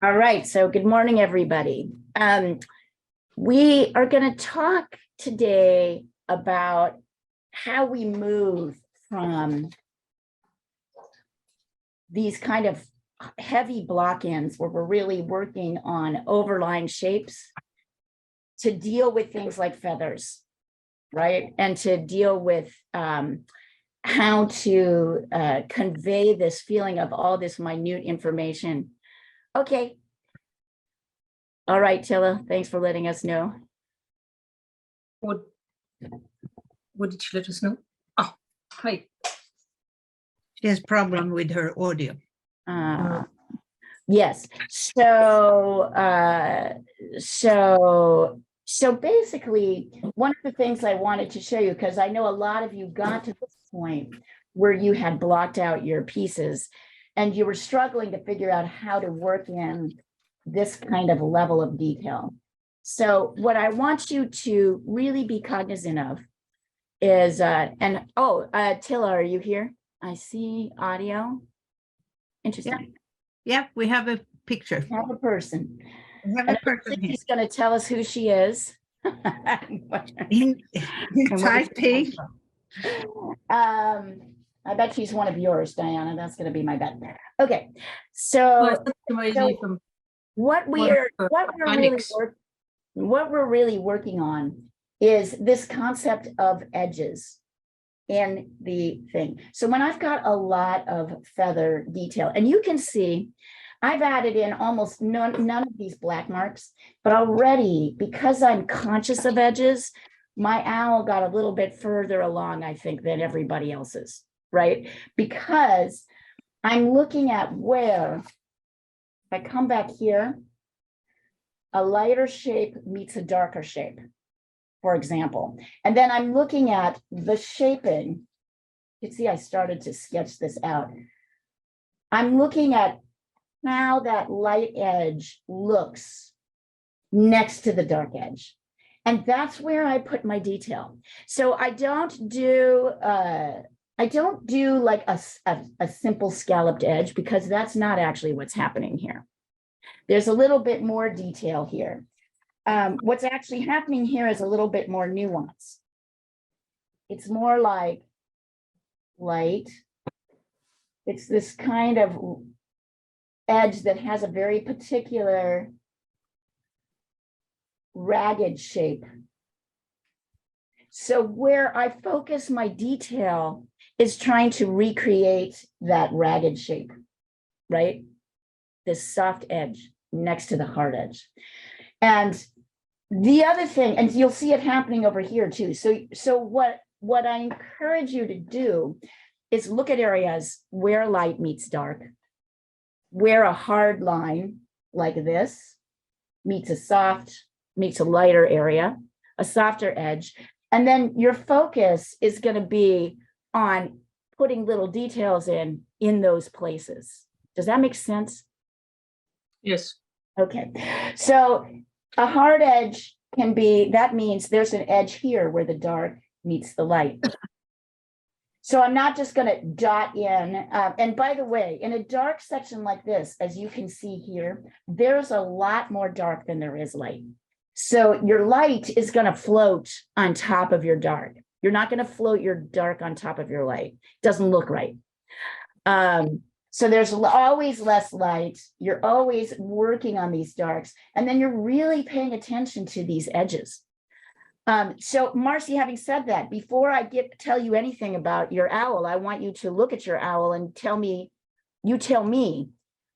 All right, so good morning, everybody. We are going to talk today about how we move from these kind of heavy block-ins where we're really working on overlying shapes to deal with things like feathers, right? And to deal with how to convey this feeling of all this minute information. Okay. All right, Tilla, thanks for letting us know. What did she let us know? Oh, hi. She has problem with her audio. Yes. So basically, one of the things I wanted to show you, because I know a lot of you got to this point where you had blocked out your pieces and you were struggling to figure out how to work in this kind of level of detail. So what I want you to really be cognizant of is, Tilla, are you here? I see audio. Interesting. Yeah, we have a picture. We have a person. We have a person here. She's going to tell us who she is. In Taipei. I bet she's one of yours, Diana. That's going to be my bet. Okay, so what we're really working on is this concept of edges in the thing. So when I've got a lot of feather detail, and you can see I've added in almost none of these black marks, but already, because I'm conscious of edges, my owl got a little bit further along, I think, than everybody else's, right? Because I'm looking at where, if I come back here, a lighter shape meets a darker shape, for example. And then I'm looking at the shaping. You can see I started to sketch this out. I'm looking at how that light edge looks next to the dark edge. And that's where I put my detail. So I don't do like a simple scalloped edge, because that's not actually what's happening here. There's a little bit more detail here. What's actually happening here is a little bit more nuance. It's more like light. It's this kind of edge that has a very particular ragged shape. So where I focus my detail is trying to recreate that ragged shape, right? This soft edge next to the hard edge. And the other thing, and you'll see it happening over here too. So what I encourage you to do is look at areas where light meets dark, where a hard line like this meets a lighter area, a softer edge. And then your focus is going to be on putting little details in those places. Does that make sense? Yes. Okay. So a hard edge can be, that means there's an edge here where the dark meets the light. So I'm not just going to dot in. And by the way, in a dark section like this, as you can see here, there's a lot more dark than there is light. So your light is going to float on top of your dark. You're not going to float your dark on top of your light. Doesn't look right. So there's always less light. You're always working on these darks. And then you're really paying attention to these edges. So Marcy, having said that, before I tell you anything about your owl, I want you to look at your owl and tell me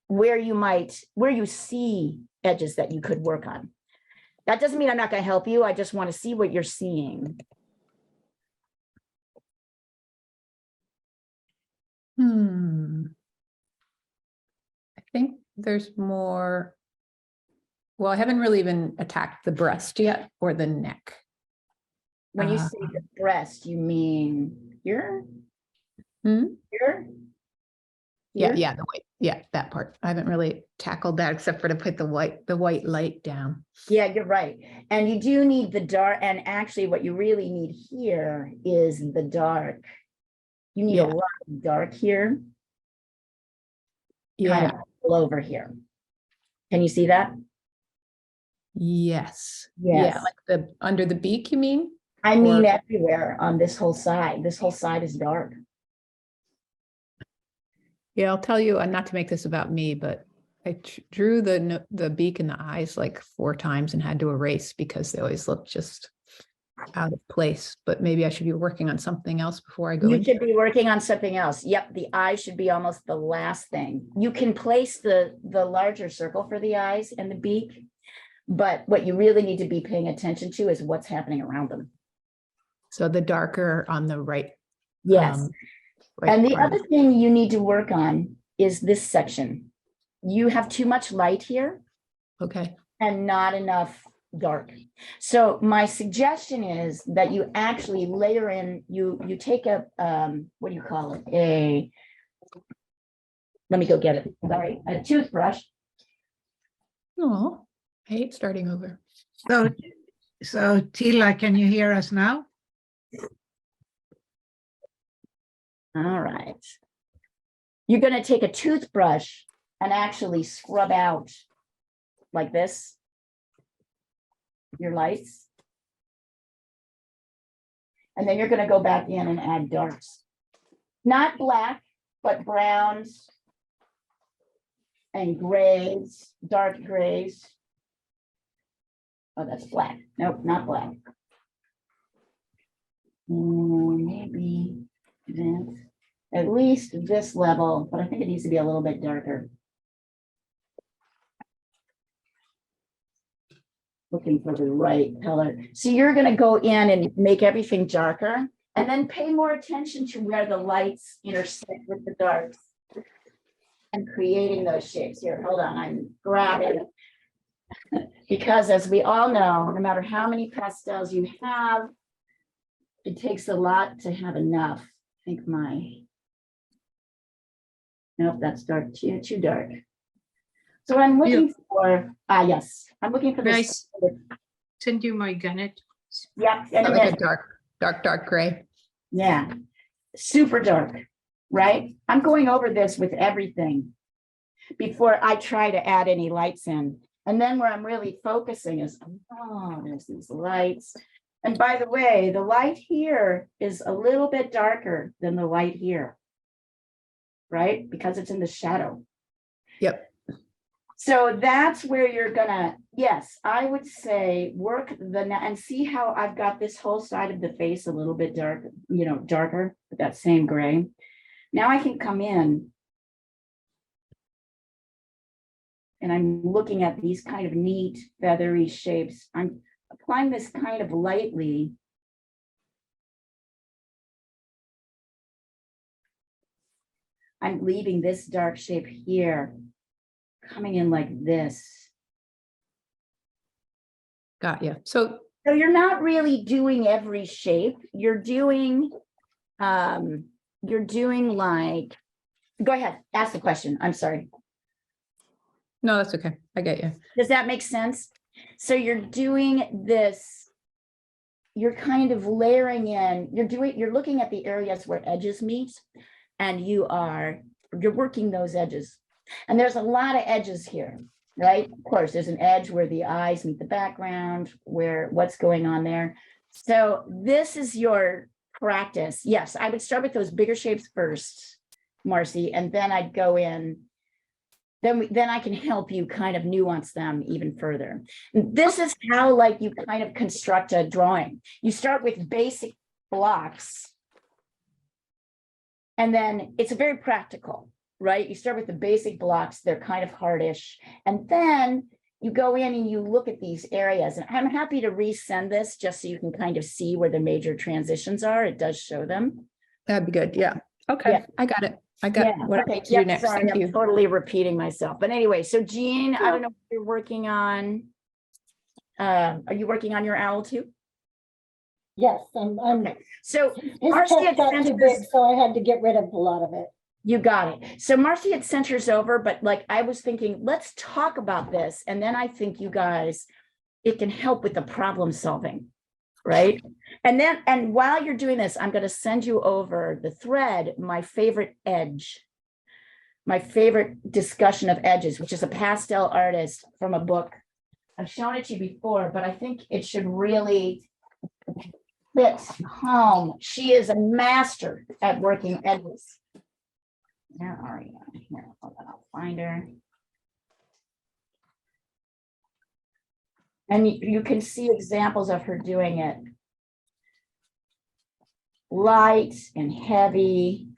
where you see edges that you could work on. That doesn't mean I'm not going to help you. I just want to see what you're seeing. I think there's more. Well, I haven't really even attacked the breast yet, or the neck. When you say the breast, you mean here? Here? Yeah, the white. Yeah, that part. I haven't really tackled that except for to put the white light down. Yeah, you're right. And you do need the dark. And actually what you really need here is the dark. You need a lot of dark here. Yeah. Kind of all over here. Can you see that? Yes. Yes. Yeah, like the, under the beak, you mean? I mean, Or- everywhere on this whole side. This whole side is dark. Yeah, I'll tell you, and not to make this about me, but I drew the beak and the eyes like 4 times and had to erase because they always look just out of place. But maybe I should be working on something else before I go You in. should be working on something else. Yep, the eye should be almost the last thing. You can place the larger circle for the eyes and the beak, but what you really need to be paying attention to is what's happening around them. So the darker on the right. Yes. Right And the part of other thing you need to work on is this section. You have too much light here Okay. and not enough dark. So my suggestion is that you actually layer in, you take a, what do you call it? Let me go get it. Sorry, a toothbrush. Oh, I hate starting over. So Tila, can you hear us now? All right. You're going to take a toothbrush and actually scrub out like this your lights. And then you're going to go back in and add darks. Not black, but browns and grays, dark grays. Oh, that's black. Nope, not black. Maybe this, at least this level, but I think it needs to be a little bit darker. Looking for the right color. So you're going to go in and make everything darker and then pay more attention to where the lights intersect with the darks and creating those shapes. Here, hold on, I'm grabbing. Because as we all know, no matter how many pastels you have, it takes a lot to have enough. I think nope, that's dark, too dark. So what I'm looking for, yes, I'm looking for May I this. send you my Gannett? Yep, Like a and dark gray. yeah, super dark, right? I'm going over this with everything before I try to add any lights in. And then where I'm really focusing is, oh, there's these lights. And by the way, the light here is a little bit darker than the light here, right? Because it's in the shadow. Yep. So that's where you're gonna, yes, I would say work and see how I've got this whole side of the face a little bit dark, darker with that same gray. Now I can come in and I'm looking at these kind of neat feathery shapes. I'm applying this kind of lightly. I'm leaving this dark shape here, coming in like this. Got you. So you're not really doing every shape. You're doing like, go ahead, ask the question. I'm sorry. no, that's okay. I get you. Does that make sense? So you're doing this, you're kind of layering in, you're looking at the areas where edges meet, and you're working those edges. And there's a lot of edges here, right? Of course, there's an edge where the eyes meet the background, where what's going on there. So this is your practice. Yes, I would start with those bigger shapes first, Marcy, and then I'd go in. Then I can help you kind of nuance them even further. This is how like you kind of construct a drawing. You start with basic blocks. And then it's very practical, right? You start with the basic blocks, they're kind of hardish. And then you go in and you look at these areas. And I'm happy to resend this just so you can kind of see where the major transitions are. It does show them. That'd be good. Yeah. Okay. Yeah. I got it. I got what I need to do next. Sorry, Thank I'm you. totally repeating myself. But anyway, so Jean, I don't know if you're working on, are you working on your owl too? Yes, I'm, Okay. So his Marcy tent had got sent too us- big, so I had to get rid of a lot of it. You got it. So Marcy had sent hers over, but like I was thinking, let's talk about this. And then I think you guys, it can help with the problem solving, right? And while you're doing this, I'm going to send you over the thread, my favorite edge. my favorite discussion of edges, which is a pastel artist from a book. I've shown it to you before, but I think it should really hit home. She is a master at working edges. Where are you? Here, hold on, I'll find her. And you can see examples of her doing it. Light and heavy.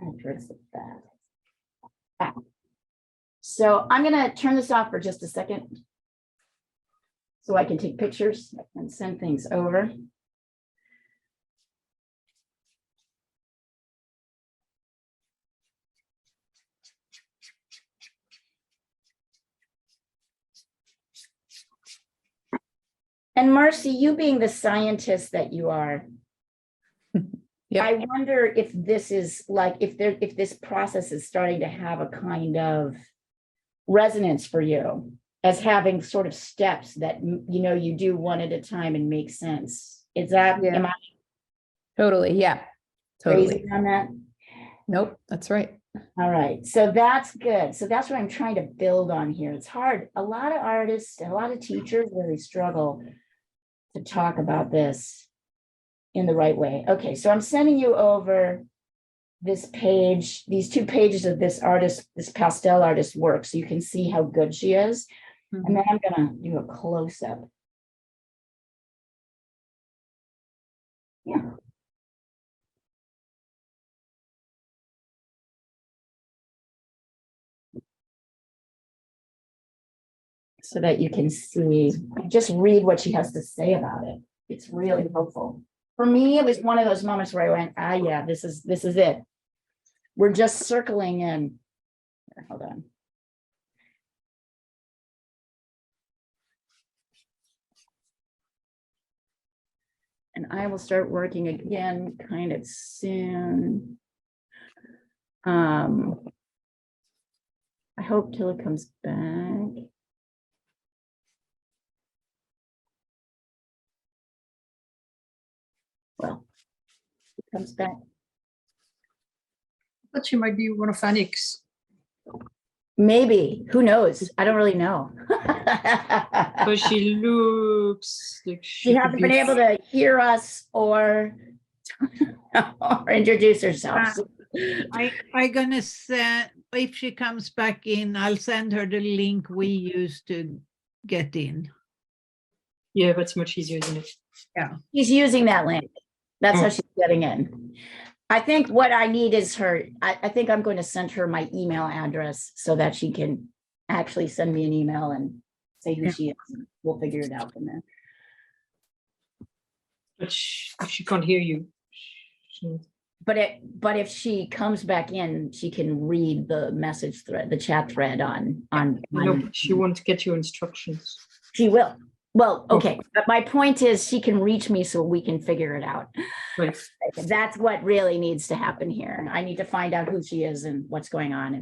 Kind of towards the back. Ah. So I'm going to turn this off for just a second so I can take pictures and send things over. And Marcy, you being the scientist that you are, Yep. I wonder if this is like, if this process is starting to have a kind of resonance for you as having sort of steps that, you know, you do one at a time and make sense. Is that, Yeah. am I Totally. Yeah. crazy Totally. on that? Nope. That's right. All right, so that's good. So that's what I'm trying to build on here. It's hard. A lot of artists and a lot of teachers really struggle to talk about this in the right way. Okay, so I'm sending you over this page, these 2 pages of this artist, this pastel artist work, so you can see how good she is. And then I'm gonna do a close-up. Yeah. So that you can see, just read what she has to say about it. It's really helpful. For me, it was one of those moments where I went, ah, yeah, this is it. We're just circling in. Here, hold on. And I will start working again kind of soon. I hope till it comes back. Well, it comes back. But she might be one of Annick's. Maybe, who knows? I don't really know. But she looks like She could hasn't be been able to hear us or, or introduce herself. I gonna send, if she comes back in, I'll send her the link we used to get in. Yeah, that's much easier, isn't it? She's using that link. That's how Oh. she's getting in. I think what I need is her, I think I'm going to send her my email address so that she can actually send me an email and say who Yeah. she is. We'll figure it out from there. But if she can't hear you, But if she comes back in, she can read the message thread, the chat thread on. no, she won't get your instructions. She will. Well, Oh. okay, but my point is she can reach me so we can figure it out. Right. That's what really needs to happen here. I need to find out who she is and what's going on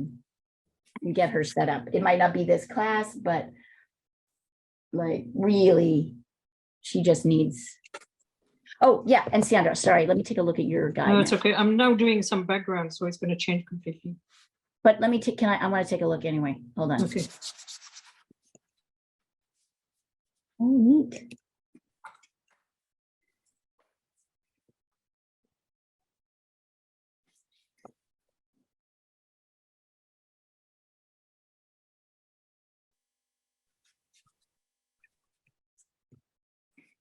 and get her set up. It might not be this class, but like really, she just needs. Oh, yeah, and Sandra, sorry, let me take a look at your guide. No, it's now. okay. I'm now doing some background, so it's going to change completely. But let me take, I want to take a look anyway. Hold on. Okay. Oh, neat.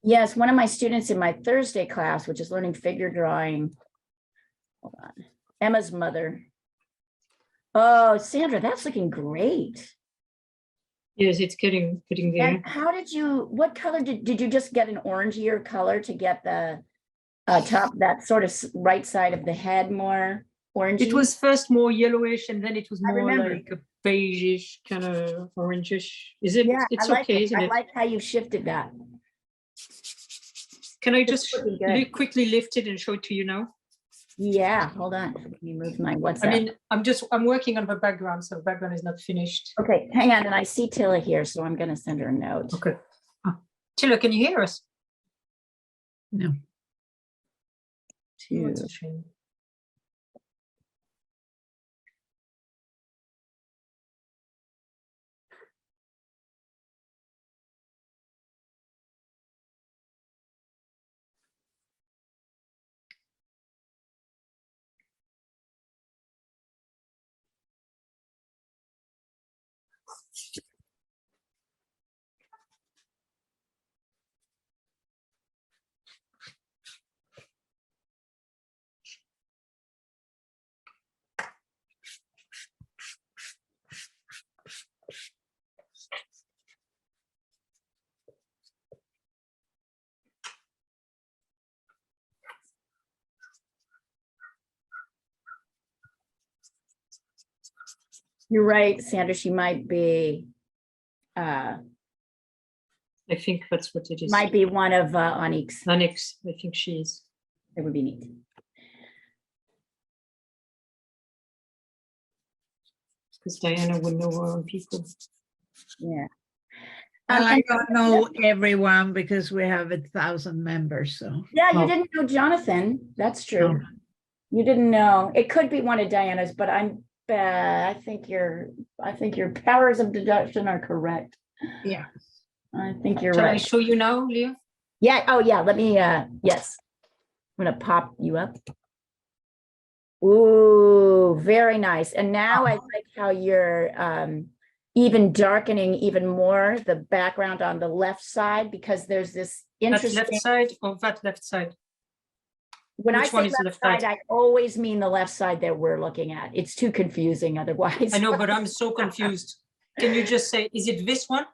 Yes, one of my students in my Thursday class, which is learning figure drawing. Hold on. Emma's mother. Oh, Sandra, that's looking great. Yes, it's getting there. And how did you, what color did you just get an orangier color to get the top, that sort of right side of the head more orangey? It was first more yellowish, and then it was I more remember. like a beigeish, kind of orangish. Is it? Yeah, It's I like okay, it. isn't I it? like how you shifted that. Can I It's just looking good. quickly lift it and show it to you now? Yeah, hold on. Let me move my WhatsApp. I mean, I'm working on the background, so the background is not finished. Okay, hang on. And I see Tilla here, so I'm going to send her a note. Okay. Tilla, can you hear us? No. Oh, it's a shame. You're right, Sandra, she might be I think that's what it is. might be one of Onyx. Onyx, I think she is. It would be neat. Because Diana would know her own people. Yeah. Well, I and- don't know everyone because we have 1,000 members, so. Yeah, you Oh. didn't know Jonathan. That's true. No. You didn't know. It could be one of Diana's, but I think your powers of deduction are correct. Yeah. I think you're Shall I right. show you now, Leah? Yeah. Oh, yeah. Let me. Yes. I'm gonna pop you up. Ooh, very nice. And now I like how you're even darkening even more the background on the left side because there's this That interesting. left side or that left side? When I Which say one is the left left side, I always mean the left side that we're looking at. It's too confusing otherwise. I know, but I'm so confused. Can you just say, is it this one?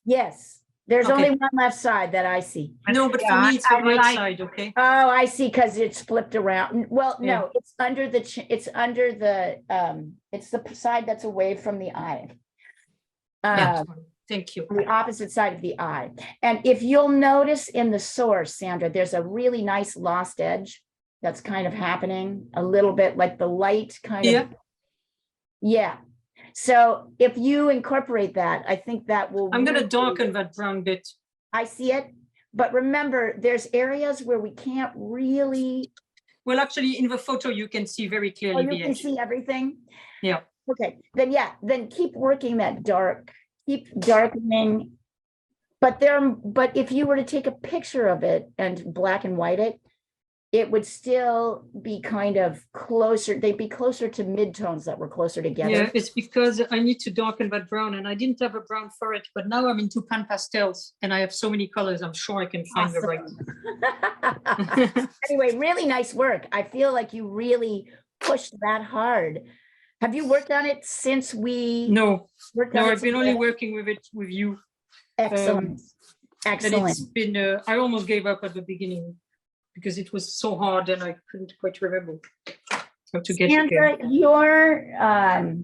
Yes, there's Okay. only one left side that I see. No, but for Yeah, me, it's the I right like- side, okay? Oh, I see, because it's flipped around. Well, Yeah. no, it's under the, it's the side that's away from the eye. Yeah, thank you. On the opposite side of the eye. And if you'll notice in the source, Sandra, there's a really nice lost edge that's kind of happening a little bit like the light kind Yeah. of. Yeah. So if you incorporate that, I think that will. I'm gonna really- darken that brown bit. I see it. But remember, there's areas where we can't really, Well, actually, in the photo, you can see very oh, clearly you the can edge. see everything. Yeah. Okay, then yeah, then keep working that dark, keep darkening. But if you were to take a picture of it and black and white it would still be kind of closer, they'd be closer to midtones that were closer together. Yeah, it's because I need to darken that brown and I didn't have a brown for it, but now I'm into pan pastels and I have so many colors, I'm sure I can find the right. Awesome. Anyway, really nice work. I feel like you really pushed that hard. Have you worked on it since we? No, worked no, on it I've been only together? working with it with you. Excellent. And Excellent. it's been, I almost gave up at the beginning because it was so hard and I couldn't quite remember how to get it there. Sandra,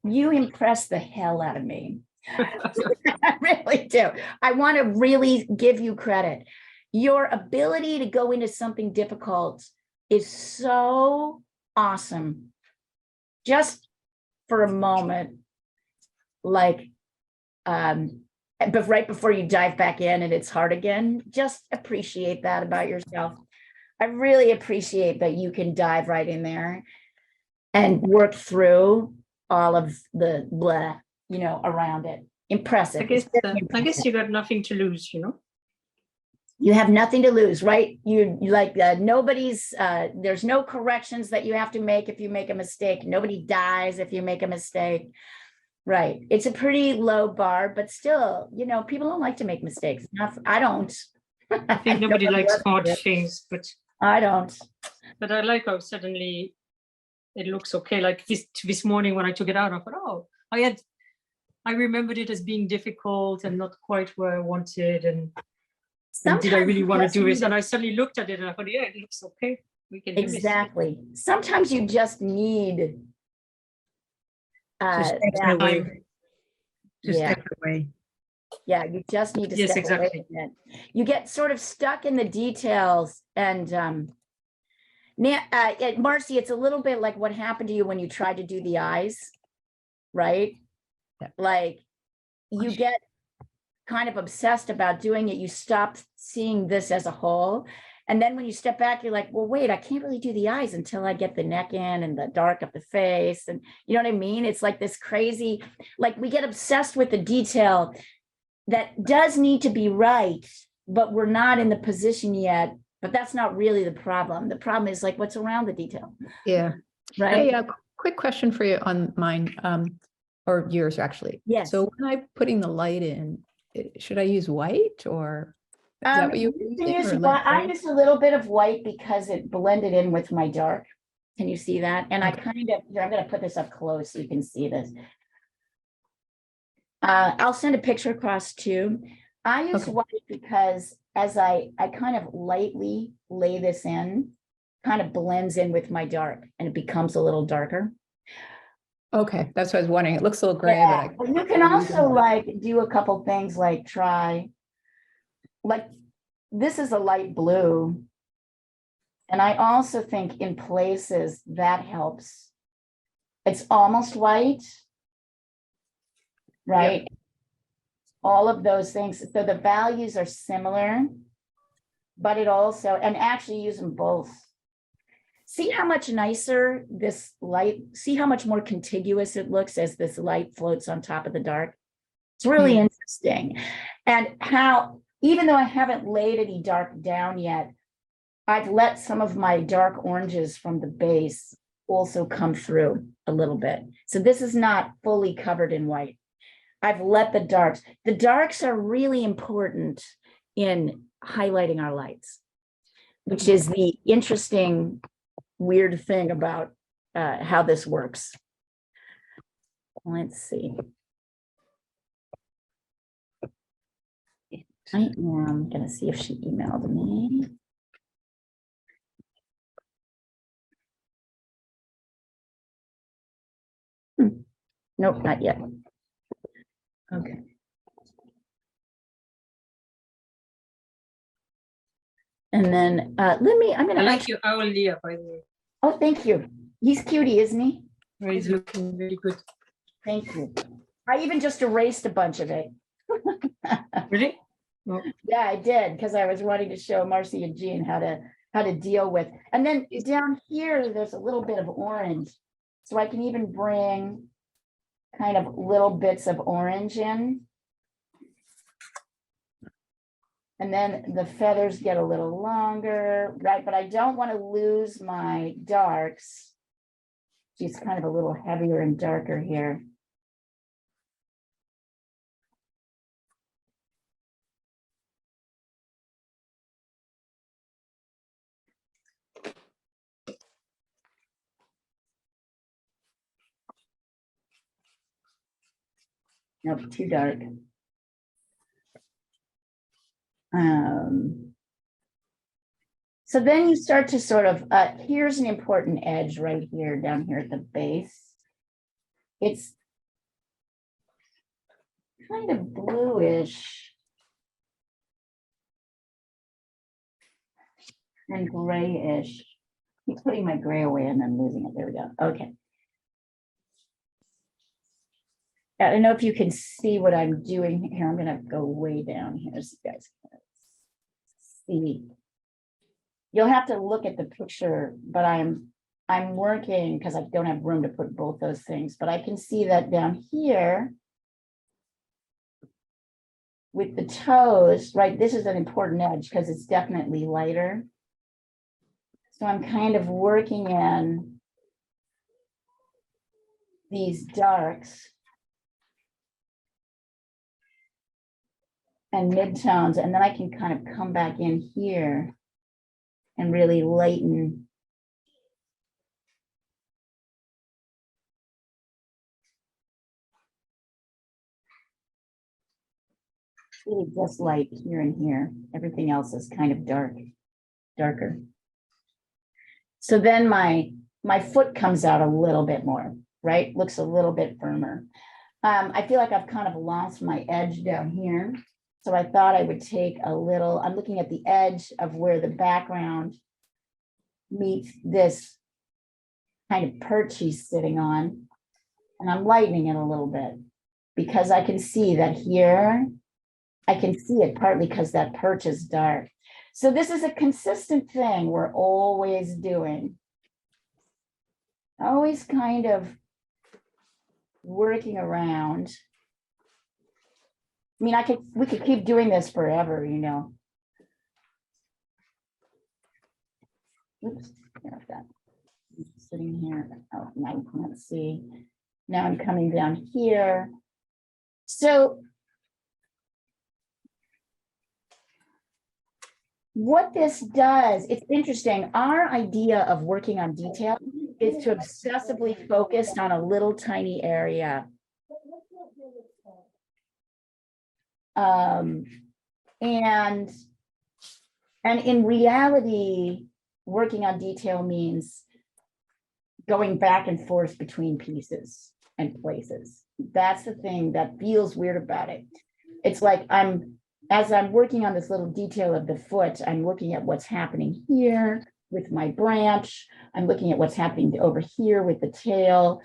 you impress the hell out of me. I really do. I want to really give you credit. Your ability to go into something difficult is so awesome. Just for a moment, like, but right before you dive back in and it's hard again, just appreciate that about yourself. I really appreciate that you can dive right in there and work through all of the blah, around it. Impressive. It's very I guess impressive. you got nothing to lose, you know? You have nothing to lose, right? You like nobody's, there's no corrections that you have to make if you make a mistake. Nobody dies if you make a mistake. Right. It's a pretty low bar, but still, people don't like to make mistakes. I don't. I think nobody likes hard things, but I don't. I like how suddenly it looks okay. Like this morning when I took it out, I thought, oh, I remembered it as being difficult and not quite where I wanted. And did I really want to do this? And I suddenly looked at it and I thought, yeah, it looks okay. We can do this. Exactly. Sometimes you just need To step that- away. To Yeah. step away. Yeah, you just need to Yes, step away exactly. from it. You get sort of stuck in the details and Marcy, it's a little bit like what happened to you when you tried to do the eyes, right? Yeah. Like you get kind of obsessed about doing it. You stop seeing this as a whole. And then when you step back, you're like, well, wait, I can't really do the eyes until I get the neck in and the dark of the face. And you know what I mean? It's like this crazy, like we get obsessed with the detail that does need to be right, but we're not in the position yet. But that's not really the problem. The problem is like what's around the detail, Yeah. right? Hey, quick question for you on mine. or yours actually. Yes. So when I'm putting the light in, should I use white or is that what you were You can using? use or whi- I gray? used a little bit of white because it blended in with my dark. Can you see that? And I Okay. kind of, here, I'm gonna put this up close so you can see this. I'll send a picture across too. I use Okay. white because as I kind of lightly lay this in, kind of blends in with my dark and it becomes a little darker. Okay, that's what I was wondering. It looks a little gray, but Yeah, but you can also like do a couple things like try, like this is a light blue. And I also think in places that helps. It's almost white. Right? All of those things. So the values are similar, but it also, and actually use them both. See how much nicer this light, see how much more contiguous it looks as this light floats on top of the dark. It's really Yeah. interesting. And how, even though I haven't laid any dark down yet, I've let some of my dark oranges from the base also come through a little bit. So this is not fully covered in white. I've let the darks are really important in highlighting our lights, which is the interesting, weird thing about how this works. Let's see. I am gonna see if she emailed me. Nope, not yet. Okay. And then I'm I gonna, like your owl, Leah, by the way. oh, thank you. He's cutie, isn't he? He's looking really good. Thank you. I even just erased a bunch of it. Really? No. Yeah, I did, because I was wanting to show Marcy and Jean how to deal with. And then down here, there's a little bit of orange. So I can even bring kind of little bits of orange in. And then the feathers get a little longer, right? But I don't want to lose my darks. She's kind of a little heavier and darker here. Nope, too dark. So then you start to sort of, here's an important edge right here, down here at the base. It's kind of bluish and grayish. I'm putting my gray away and then losing it. There we go. Okay. I don't know if you can see what I'm doing here. I'm gonna go way down here so you guys can see. You'll have to look at the picture, but I'm working because I don't have room to put both those things, but I can see that down here with the toes, right? This is an important edge because it's definitely lighter. So I'm kind of working in these darks and midtones, and then I can kind of come back in here and really lighten. Really just light here and here. Everything else is kind of darker. So then my foot comes out a little bit more, right? Looks a little bit firmer. I feel like I've kind of lost my edge down here. So I thought I would take a little, I'm looking at the edge of where the background meets this kind of perch he's sitting on. And I'm lightening it a little bit because I can see that here, I can see it partly because that perch is dark. So this is a consistent thing we're always doing. Always kind of working around. I mean, we could keep doing this forever, you know. Oops, there I've got. Sitting here. Oh, now you can't see. Now I'm coming down here. So what this does, it's interesting. Our idea of working on detail is to obsessively focus on a little tiny area. And in reality, working on detail means going back and forth between pieces and places. That's the thing that feels weird about it. It's like as I'm working on this little detail of the foot, I'm looking at what's happening here with my branch. I'm looking at what's happening over here with the tail,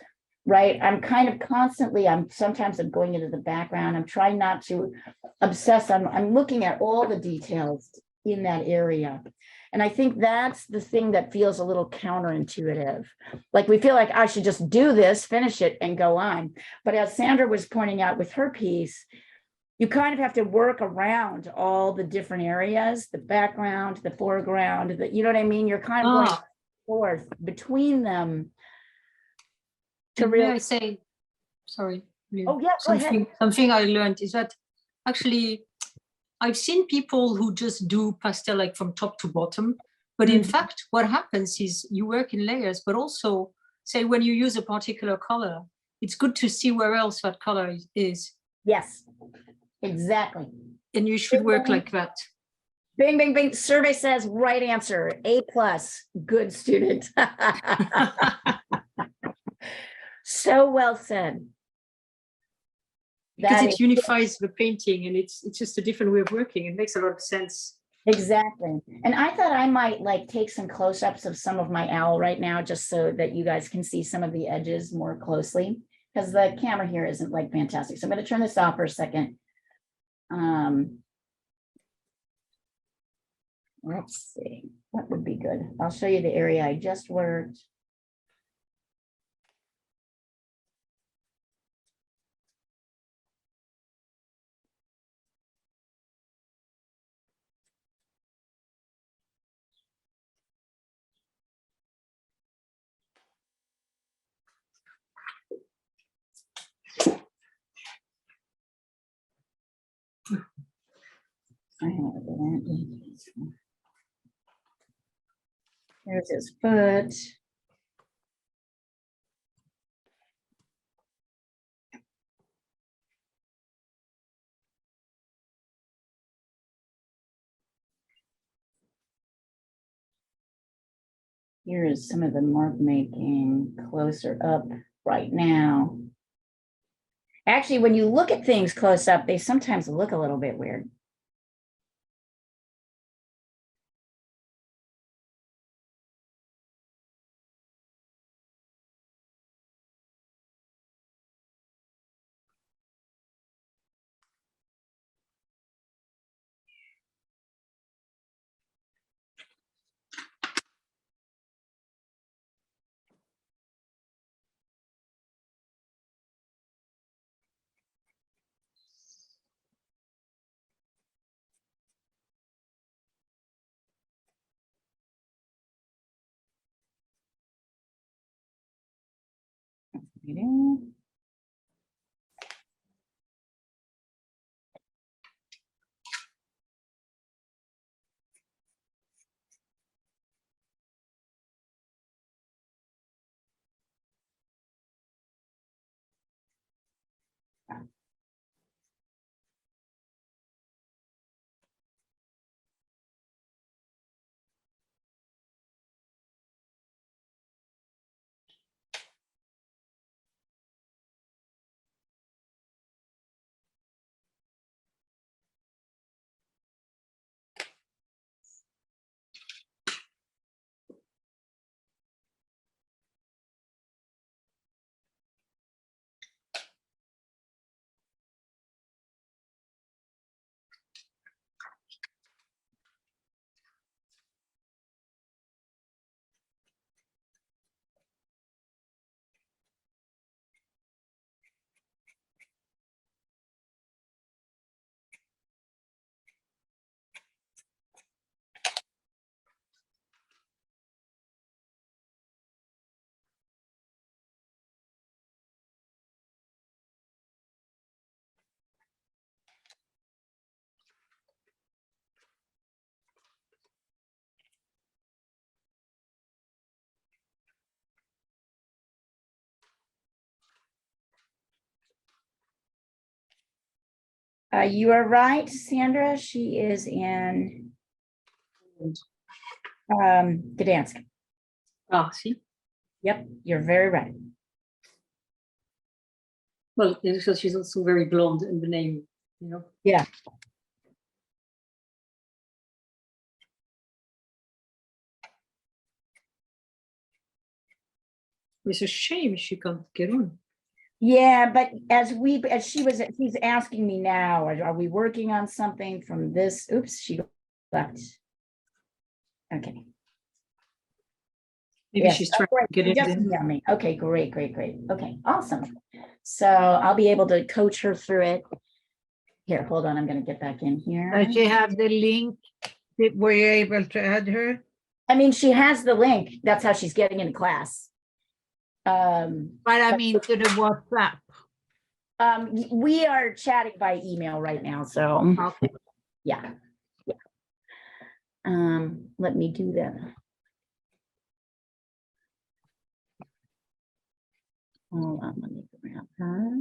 right? I'm kind of constantly, sometimes I'm going into the background. I'm trying not to obsess. I'm looking at all the details in that area. And I think that's the thing that feels a little counterintuitive. Like we feel like I should just do this, finish it, and go on. But as Sandra was pointing out with her piece, you kind of have to work around all the different areas, the background, the foreground, you know what I mean? You're kind of going forth between them to And may I really. say, sorry, Lynn, Oh, yeah, go ahead. something I learned is that actually I've seen people who just do pastel like from top to bottom, but in fact, what happens is you work in layers, but also say when you use a particular color, it's good to see where else that color is. Yes, exactly. And you should work like that. Bing, bing, bing. Survey says right answer, A+, good student. So well said. Because That it is unifies the painting and it's just a different way of working. It makes a lot of sense. exactly. And I thought I might like take some close-ups of some of my owl right now, just so that you guys can see some of the edges more closely, because the camera here isn't like fantastic. So I'm going to turn this off for a second. Let's see, what would be good? I'll show you the area I just worked. I have that. There's his foot. Here is some of the mark making closer up right now. Actually, when you look at things close up, they sometimes look a little bit weird. You are right, Sandra. She is in Gdansk. Ah, see. Yep, you're very right. Well, because she's also very blonde in the name, you know. Yeah. It's a shame she can't get on. Yeah, but she's asking me now, are we working on something from this? Oops, she left. Okay. Maybe Yes, she's oh, trying great. to get You it just in. emailed me. Okay, great. Okay, awesome. So I'll be able to coach her through it. Here, hold on, I'm gonna get back in here. Does she have the link? Were you able to add her? I mean, she has the link. That's how she's getting into class. But I mean, to the WhatsApp. We are chatting by email right now, so Okay. yeah. Let me do that. Hold on, let me grab her.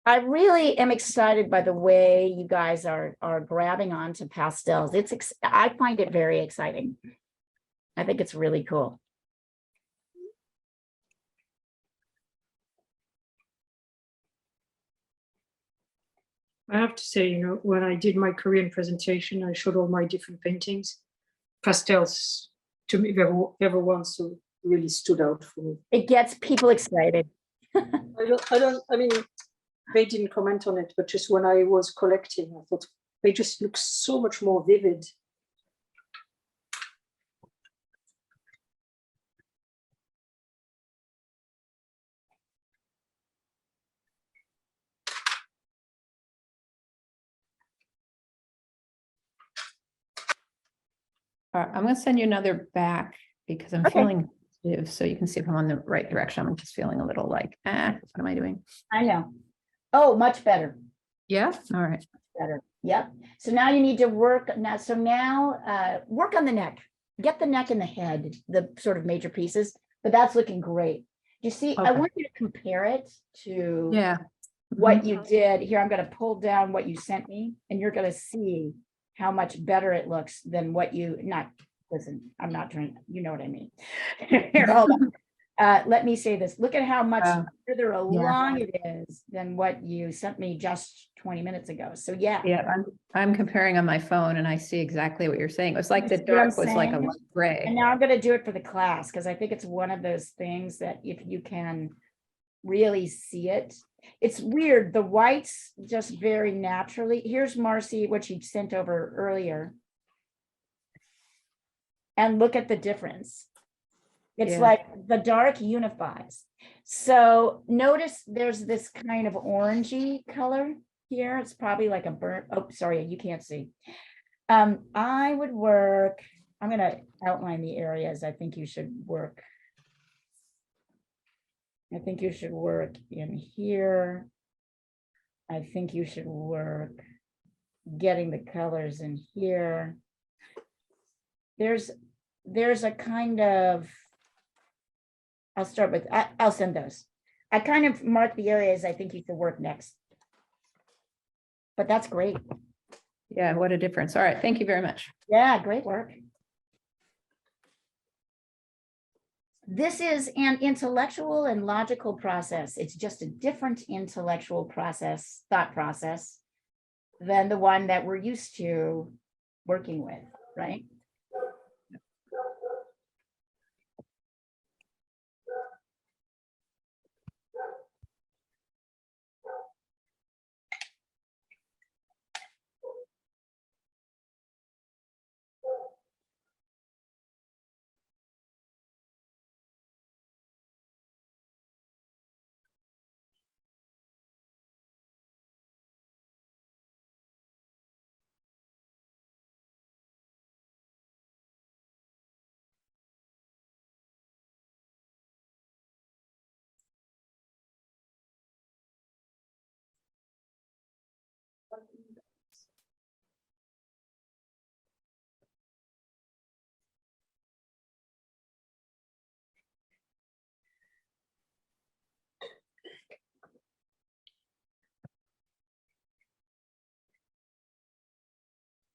I really am excited by the way you guys are grabbing onto pastels. I find it very exciting. I think it's really cool. I have to say, you know, when I did my Korean presentation, I showed all my different paintings. Pastels, to me, they were ones who really stood out for me. It gets people excited. I mean, they didn't comment on it, but just when I was collecting, I thought they just look so much more vivid. All right, I'm gonna send you another back because I'm Okay. feeling sensitive, so you can see if I'm on the right direction. I'm just feeling a little like, what am I doing? I know. Oh, much better. Yeah, all right. Better. Yep. So now you need to work now. So now work on the neck. Get the neck and the head, the sort of major pieces, but that's looking great. You see, I Okay. want you to compare it to Yeah. what you did. Here, I'm going to pull down what you sent me, and you're going to see how much better it looks than what you listen, I'm not trying, you know what I mean. Here, hold on. Let me say this. Look at how much further along it is than what you sent me just 20 minutes ago. So yeah. Yeah, I'm comparing on my phone and I see exactly what you're saying. It was like You the see what I'm dark was like a saying? light gray. And now I'm going to do it for the class because I think it's one of those things that if you can really see it, it's weird. The whites just very naturally. Here's Marcy, what she sent over earlier. And look at the difference. It's Yeah. like the dark unifies. So notice there's this kind of orangey color here. It's probably like a burnt, oh, sorry, you can't see. I would work, I'm gonna outline the areas I think you should work. I think you should work in here. I think you should work getting the colors in here. There's a kind of, I'll start with, I'll send those. I kind of mark the areas I think you should work next. But that's great. Yeah, what a difference. All right, thank you very much. Yeah, great work. This is an intellectual and logical process. It's just a different intellectual process, thought process, than the one that we're used to working with, right?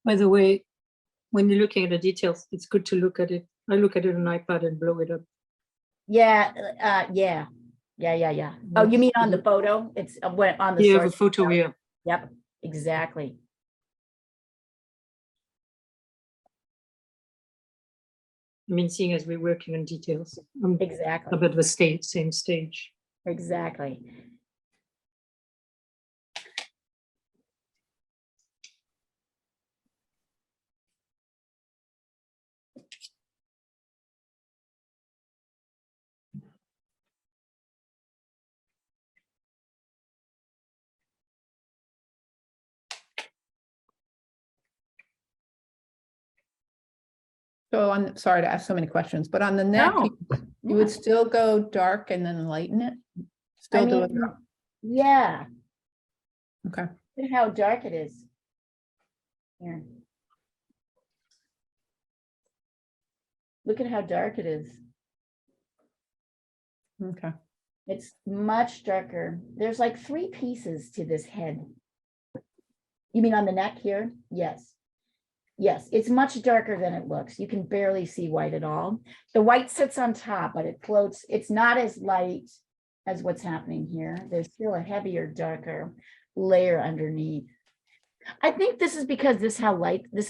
By the way, when you're looking at the details, it's good to look at it. I look at it on iPad and blow it up. Yeah, yeah. Oh, you mean on the photo? It's what on the You have a source? photo here. Yep, exactly. I mean, seeing as we're working on details, I'm Exactly, up at the same stage. exactly. So on, sorry to ask so many questions, but on the neck, No, you would still go dark and then lighten it? I Still do mean, it? yeah, Okay. look at how dark it is. Here. Look at how dark it is. Okay. It's much darker. There's like 3 pieces to this head. You mean on the neck here? Yes. Yes, it's much darker than it looks. You can barely see white at all. The white sits on top, but it floats. It's not as light as what's happening here. There's still a heavier, darker layer underneath. I think this is because this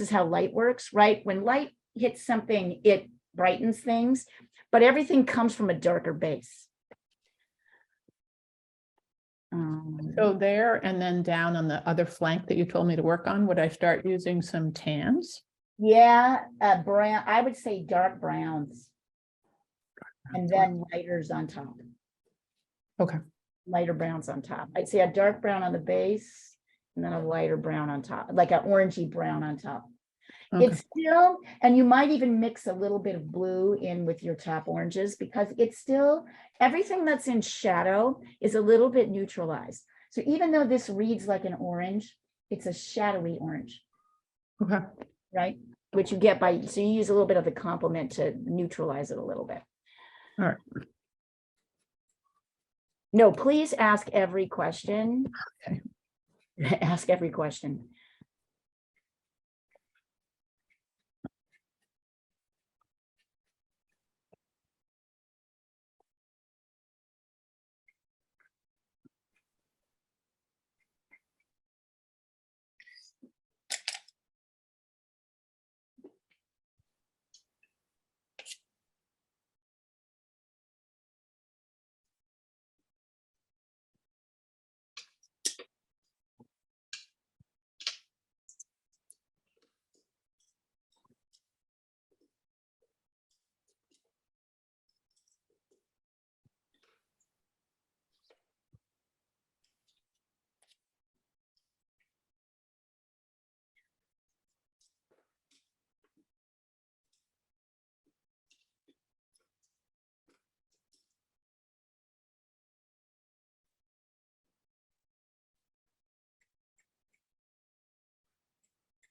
is how light works, right? When light hits something, it brightens things, but everything comes from a darker base. So there and then down on the other flank that you told me to work on, would I start using some tans? Yeah, brown, I would say dark browns. And then lighters on top. Okay. Lighter browns on top. I'd say a dark brown on the base and then a lighter brown on top, like an orangey brown on top. Okay. It's still, and you might even mix a little bit of blue in with your top oranges because it's still, everything that's in shadow is a little bit neutralized. So even though this reads like an orange, it's a shadowy orange, Okay. right? Which you get by, so you use a little bit of the complement to neutralize it a little bit. All right. No, please ask every question. Okay. Ask every question.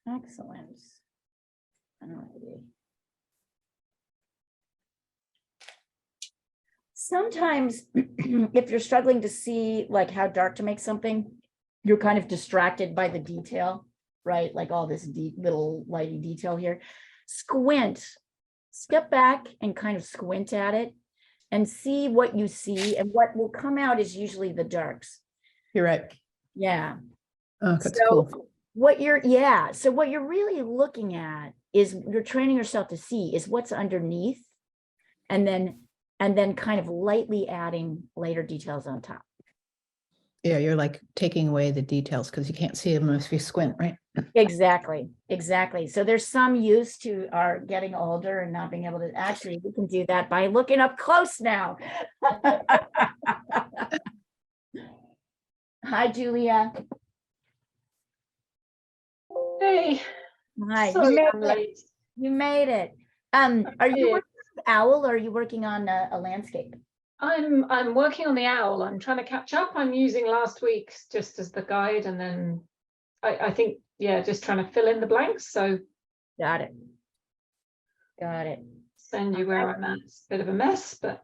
Excellent. Alrighty. Sometimes if you're struggling to see like how dark to make something, you're kind of distracted by the detail, right? Like all this little lighty detail here. Squint, step back and kind of squint at it and see what you see, and what will come out is usually the darks. You're right. Yeah. Oh, that's So cool. what you're really looking at is, you're training yourself to see is what's underneath, and then kind of lightly adding later details on top. Yeah, you're like taking away the details because you can't see them if you squint, right? Exactly. So there's some use to our getting older and not being able to, actually, we can do that by looking up close now. Hi, Julia. Hey, Hi, sorry I'm late. you made it. Are you did. working on Owl, or are you working on a landscape? I'm working on the owl. I'm trying to catch up. I'm using last week's just as the guide, and then I think, yeah, just trying to fill in the blanks. So Got it. send you where I'm at. It's a bit of a mess, but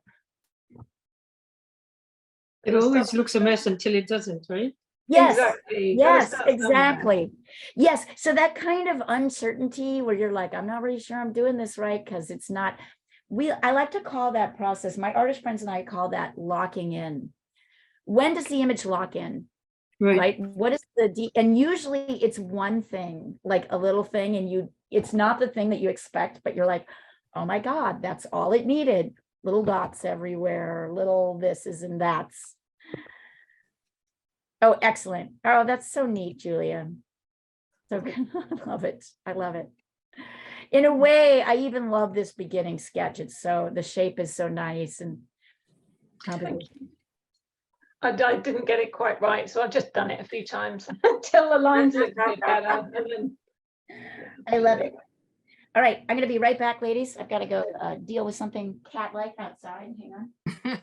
It always looks a mess until it doesn't, right? Yes, Exactly. You gotta yes, start somewhere. exactly. Yes, so that kind of uncertainty where you're like, I'm not really sure I'm doing this right because it's not. I like to call that process, my artist friends and I call that locking in. When does the image lock in? Right? What is and usually it's one thing, like a little thing, and it's not the thing that you expect, but you're like, oh my God, that's all it needed. Little dots everywhere, little thises and that's. Oh, excellent. Oh, that's so neat, Julia. So I love it. I love it. In a way, I even love this beginning sketch. It's so, the shape is so nice and composition. I didn't get it quite right, so I've just done it a few times until the lines look a bit better. And then I love it. All right, I'm gonna be right back, ladies. I've got to go deal with something cat-like outside. Hang on.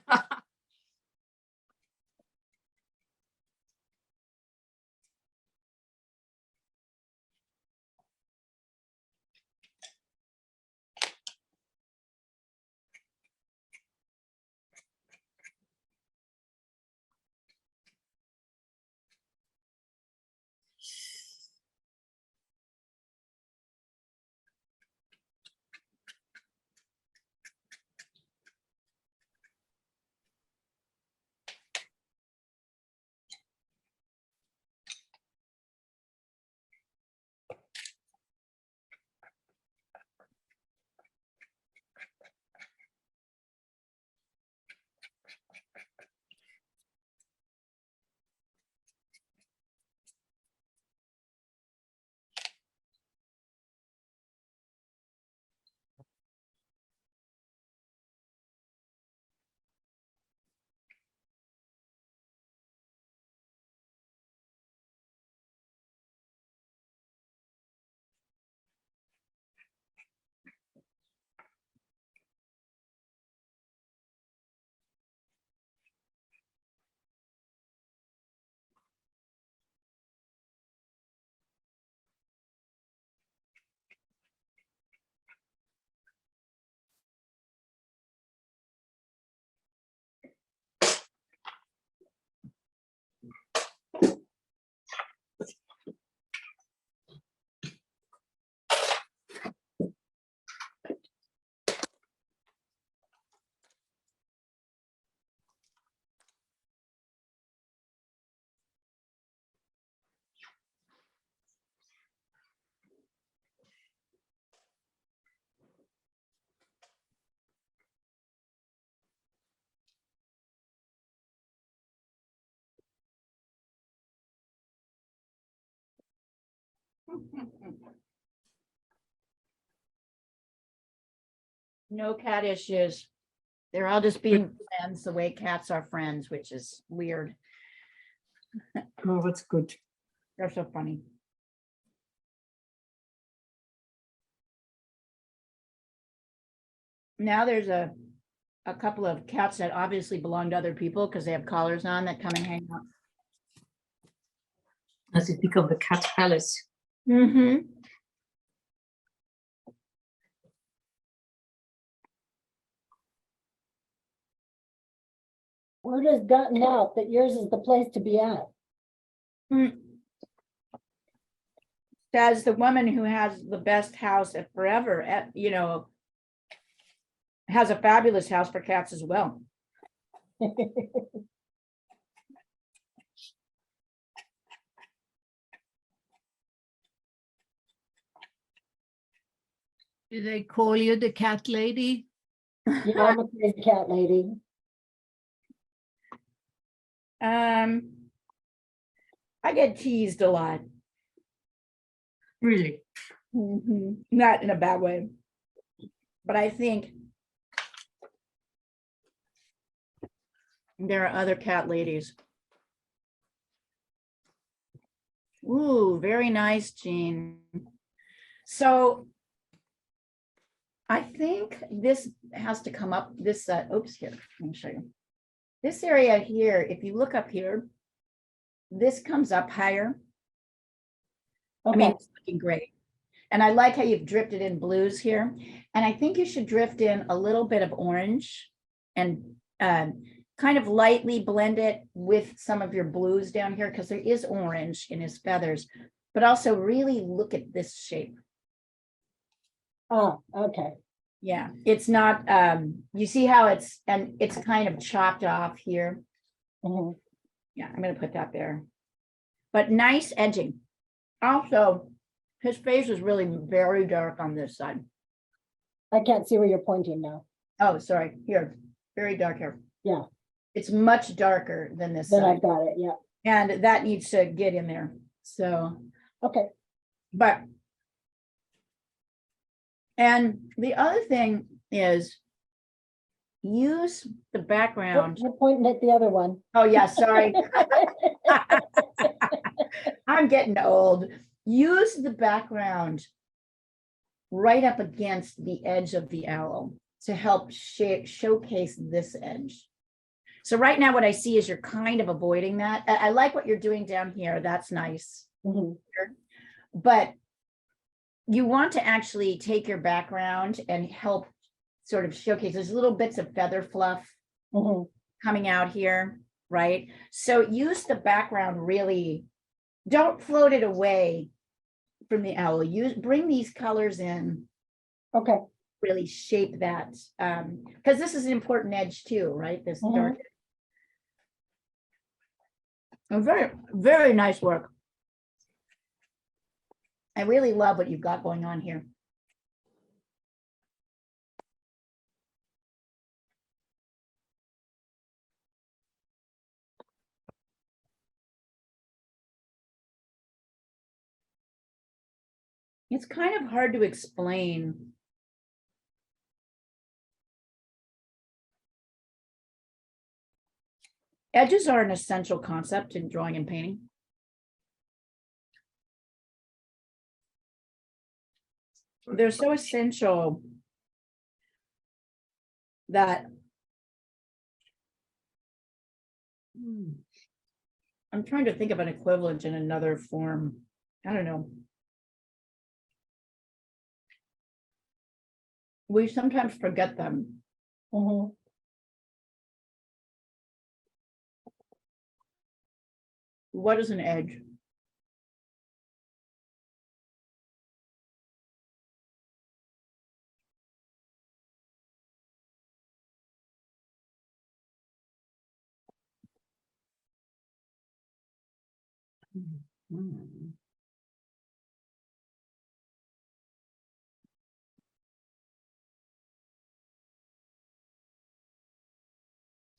No cat issues. They're all just being friends the way cats are friends, which is weird. Oh, that's good. They're so funny. Now there's a couple of cats that obviously belong to other people because they have collars on that come and hang out. As it become the cat palace. Mm-hmm. Word has gotten out that yours is the place to be at. Says the woman who has the best house forever, has a fabulous house for cats as well. Do they call you the cat lady? Yeah, I'm a crazy cat lady. I get teased a lot. Really? Not in a bad way, but I think there are other cat ladies. Ooh, very nice, Jean. So I think this has to come up, this, oops, here, let me show you. This area here, if you look up here, this comes up higher. I mean, Okay, it's looking great. And I like how you've drifted in blues here. And I think you should drift in a little bit of orange and kind of lightly blend it with some of your blues down here, because there is orange in his feathers, but also really look at this shape. Oh, okay. Yeah, it's not, you see how it's kind of chopped off here. Mhm. Yeah, I'm gonna put that there. But nice edging. Also, his face is really very dark on this side. I can't see where you're pointing now. Oh, sorry, here, very dark here. Yeah. It's much darker than this Then side, I've got it, yeah. and that needs to get in there, so, Okay. but. And the other thing is use the You're background. you're pointing at the other one. Oh, yeah, sorry. I'm getting old. Use the background right up against the edge of the owl to help showcase this edge. So right now what I see is you're kind of avoiding that. I like what you're doing down here. That's nice. Mhm. But you want to actually take your background and help sort of showcase. There's little bits of feather fluff Mhm. coming out here, right? So use the background really, don't float it away from the owl. Bring these colors in, Okay. really shape that. Because this is an important edge too, right? This dark. Very, very nice work. I really love what you've got going on here. It's kind of hard to explain. Edges are an essential concept in drawing and painting. They're so essential that I'm trying to think of an equivalent in another form. I don't know. We sometimes forget them. Mhm. What is an edge?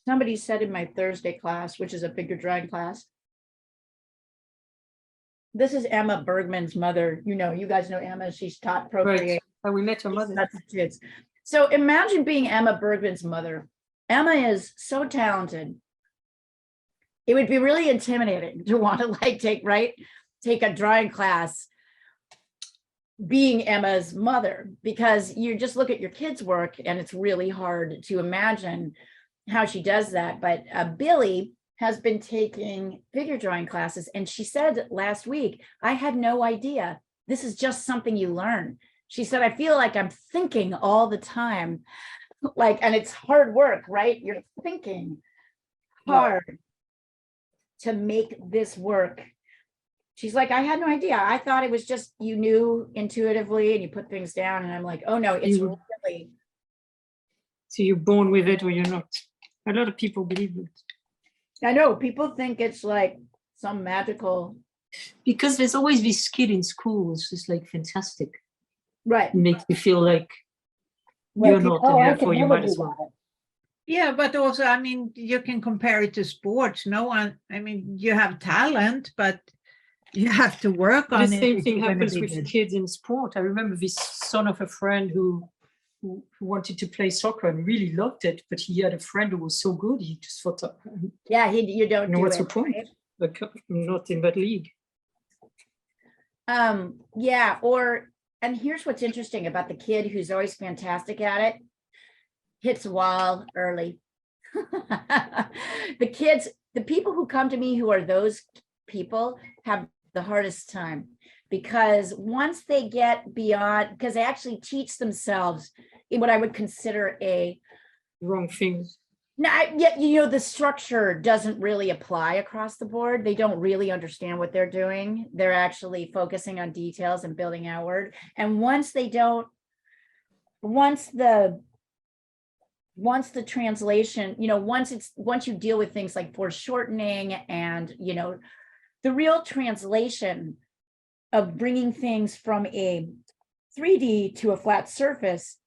Somebody said in my Thursday class, which is a figure drawing class, this is Emma Bergman's mother. You know, you guys know Emma. She's taught Procreate. Right. We met her mother. That's the kids. So imagine being Emma Bergman's mother. Emma is so talented. It would be really intimidating to want to like take a drawing class being Emma's mother, because you just look at your kids' work and it's really hard to imagine how she does that. But Billy has been taking figure drawing classes, and she said last week, I had no idea. This is just something you learn. She said, I feel like I'm thinking all the time, like, and it's hard work, right? You're thinking hard to make this work. She's like, I had no idea. I thought it was just, you knew intuitively and you put things down. And I'm like, oh no, it's really. So you're born with it or you're not. A lot of people believe it. I know people think it's like some magical. Because there's always this kid in schools. It's like fantastic. Right. It makes you feel like Well, you're not, oh, and I therefore could you never might do as well. that. Yeah, but also, I mean, you can compare it to sports. No one, I mean, you have talent, but you have to work The on it. same if thing you're gonna happens be with good. kids in sport. I remember this son of a friend who wanted to play soccer and really loved it, but he had a friend who was so good, he just thought, Yeah, you don't you know, do what's it. the point? Right? Like, I'm not in that league. Yeah, and here's what's interesting about the kid who's always fantastic at it, hits a wall early. The people who come to me who are those people have the hardest time, because once they get beyond, because they actually teach themselves in what I would consider a Wrong things. No, yeah, the structure doesn't really apply across the board. They don't really understand what they're doing. They're actually focusing on details and building outward. And once the translation, once you deal with things like foreshortening and, the real translation of bringing things from a 3D to a flat surface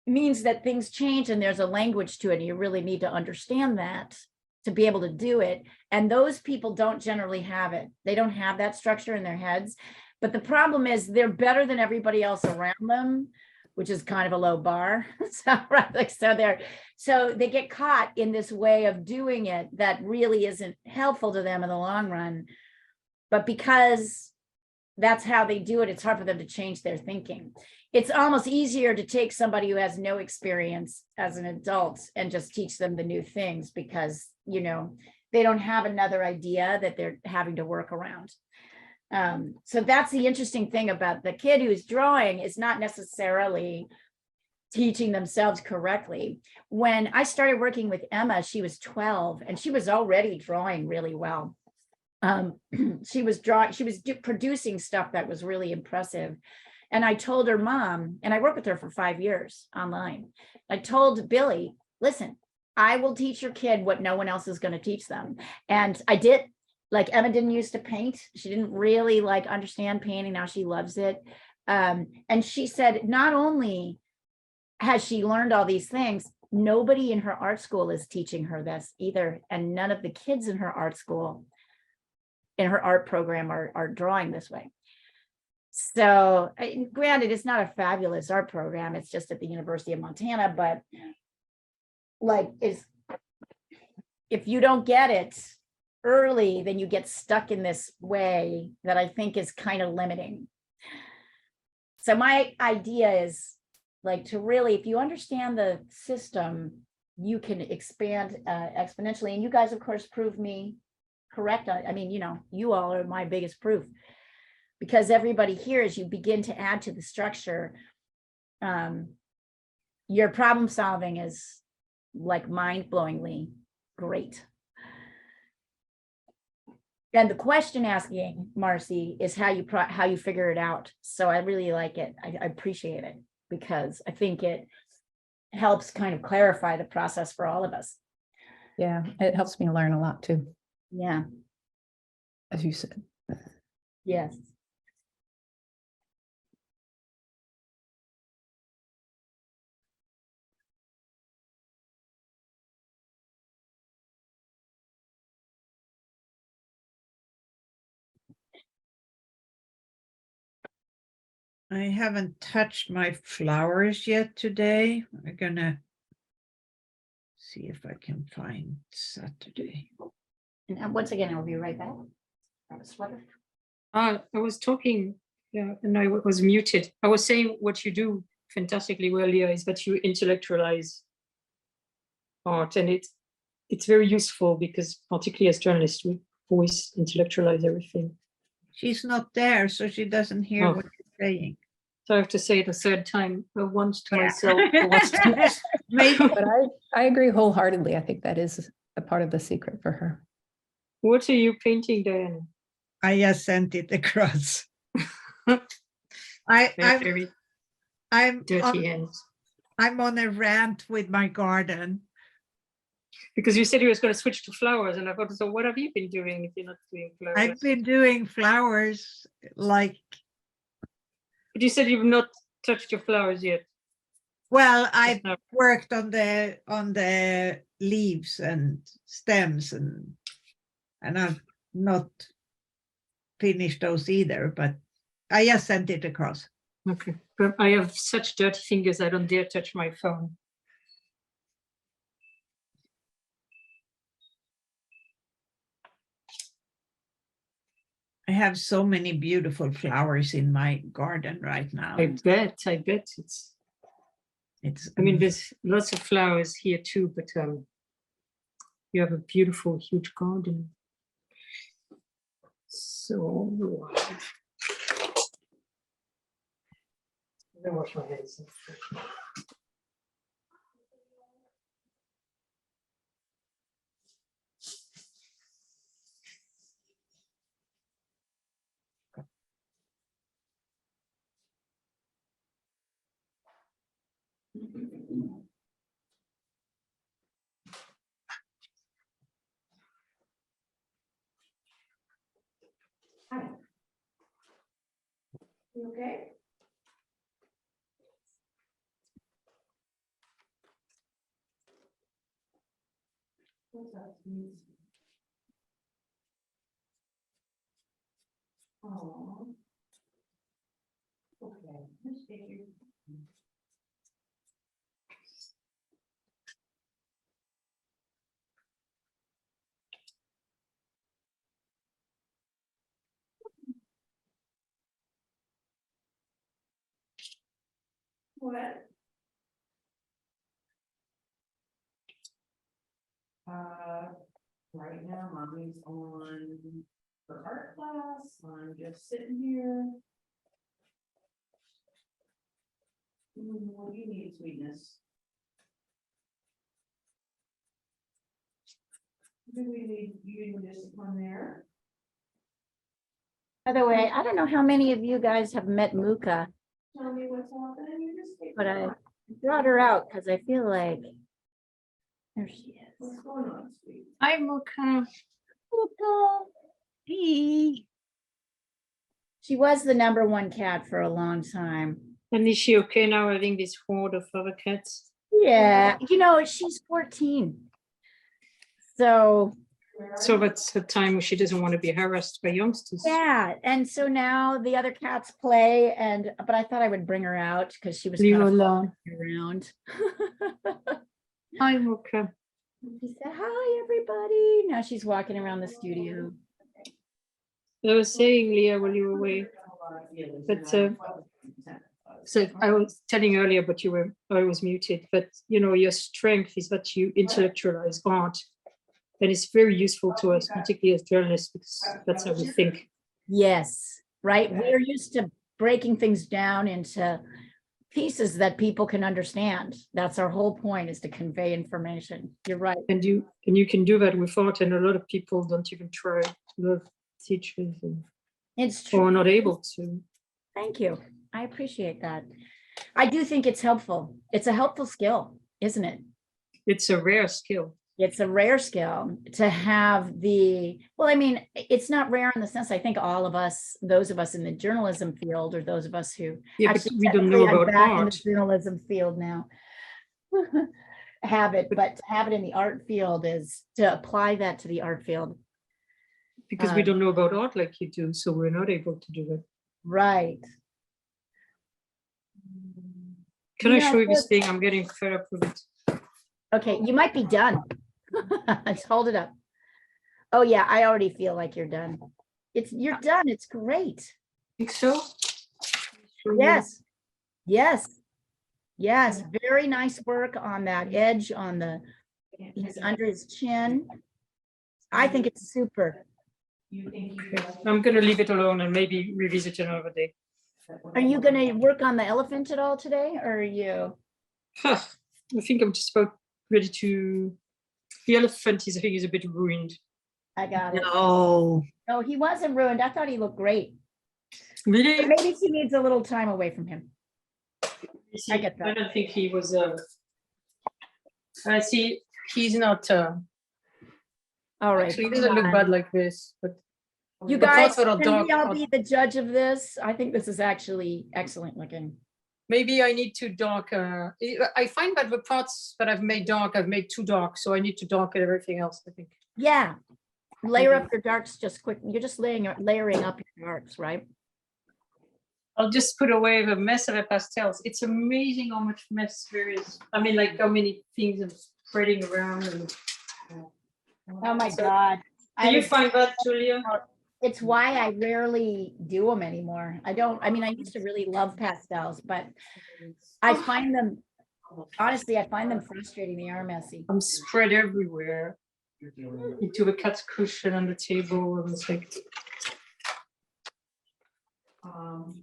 means that things change and there's a language to it. And you really need to understand that to be able to do it. And those people don't generally have it. They don't have that structure in their heads. But the problem is they're better than everybody else around them, which is kind of a low bar. So they get caught in this way of doing it that really isn't helpful to them in the long run. But because that's how they do it, it's hard for them to change their thinking. It's almost easier to take somebody who has no experience as an adult and just teach them the new things because, they don't have another idea that they're having to work around. So that's the interesting thing about the kid who's drawing is not necessarily teaching themselves correctly. When I started working with Emma, she was 12 and she was already drawing really well. She was producing stuff that was really impressive. And I told her mom, and I worked with her for 5 years online. I told Billy, listen, I will teach your kid what no one else is going to teach them. And I did. Like Emma didn't used to paint. She didn't really understand painting. Now she loves it. And she said, not only has she learned all these things, nobody in her art school is teaching her this either. And none of the kids in her art school, in her art program are drawing this way. So granted, it's not a fabulous art program. It's just at the University of Montana, but if you don't get it early, then you get stuck in this way that I think is kind of limiting. So my idea is to really, if you understand the system, you can expand exponentially. And you guys, of course, prove me correct. I mean, you all are my biggest proof because everybody here, as you begin to add to the structure, your problem solving is mind-blowingly great. And the question asking, Marcy, is how you figure it out. So I really like it. I appreciate it because I think it helps kind of clarify the process for all of us. Yeah, it helps me learn a lot too, Yeah. as you said. Yes. I haven't touched my flowers yet today. I'm gonna see if I can find Saturday. And once again, I'll be right back. Grab a sweater. I was talking, yeah, and I was muted. I was saying what you do fantastically well here is that you intellectualize art, and it's very useful because particularly as journalists, we always intellectualize everything. She's not there, so she doesn't hear what you're saying. So I have to say it a third time, once to myself, once to Maybe. But I agree wholeheartedly. I think that is a part of the secret for her. What are you painting, Diana? I just sent it across. Very I'm dirty hands. I'm on a rant with my garden. Because you said you was going to switch to flowers, and I thought, so what have you been doing if you're not doing flowers? I've been doing flowers But you said you've not touched your flowers yet. Well, I worked on the leaves and stems and I've not finished those either, but I just sent it across. Okay, but I have such dirty fingers, I don't dare touch my phone. I have so many beautiful flowers in my garden right now. I bet it's. I mean, Mm. there's lots of flowers here too, but you have a beautiful, huge garden. So. Let me wash my hands. You okay? Oh. Okay. Let's take you. What? Right now, mommy's on her art class. I'm just sitting here. What do you need, sweetness? Do we need you to just come there? By the way, I don't know how many of you guys have met Muka. Tell me what's happening. But I brought her out because I feel like there she is. What's going on, sweet? Hi, Mocha. Muka. Hey. She was the #1 cat for a long time. And is she okay now having this horde of other cats? Yeah, she's 14. So So that's the time where she doesn't want to be harassed by youngsters. yeah, and so now the other cats play, but I thought I would bring her out because she was Leave kind her of alone. around. Hi, Mocha. She said, "Hi, everybody." Now she's walking around the studio. I was saying, Leah, while you were away, but so I was telling earlier, but I was muted. But your strength is that you intellectualize art, and it's very useful to us, particularly as journalists, because that's how we think. Yes, right. We're used to breaking things down into pieces that people can understand. That's our whole point, is to convey information. You're right. And you can do that with art, and a lot of people don't even try. A lot of teachers It's true. are not able to. Thank you. I appreciate that. I do think it's helpful. It's a helpful skill, isn't it? It's a rare skill. It's a rare skill to have it's not rare in the sense, I think all of us, those of us in the journalism field, or those of us who Yeah, but we don't know technically I'm about back in art. the journalism field now, have it, but to have it in the art field is to apply that to the art field. Because we don't know about art like you do, so we're not able to do that. Right. Can I show you this thing? I'm getting fed up with it. Okay, you might be done. Let's hold it up. Oh yeah, I already feel like you're done. You're done. It's great. Think so? Yes. Yes. Yes. Very nice work on that edge on he's under his chin. I think it's super. Okay. I'm going to leave it alone and maybe revisit it another day. Are you going to work on the elephant at all today, or are you? Huh. I think I'm just about ready to. The elephant I think is a bit ruined. I got it. No. No, he wasn't ruined. I thought he looked great. Really? But maybe he needs a little time away from him. See, I get that. I don't think he was. I see. He's not. All right. Actually, he doesn't look bad like this. But You the guys, parts that are can we dark all be the judge of this? I think this is actually excellent looking. maybe I need to dark. I find that the parts that I've made dark, I've made too dark, so I need to darken everything else, I think. Yeah. Layer up your darks just quick. You're just layering up your darks, right? I'll just put away the mess of the pastels. It's amazing how much mess there is. I mean, like how many things are spreading around. And, Oh my God. do you find that, Julia? It's why I rarely do them anymore. I used to really love pastels, but I find them, honestly, I find them frustrating. They are messy. I'm spread everywhere. Into the cat's cushion on the table. And it's like,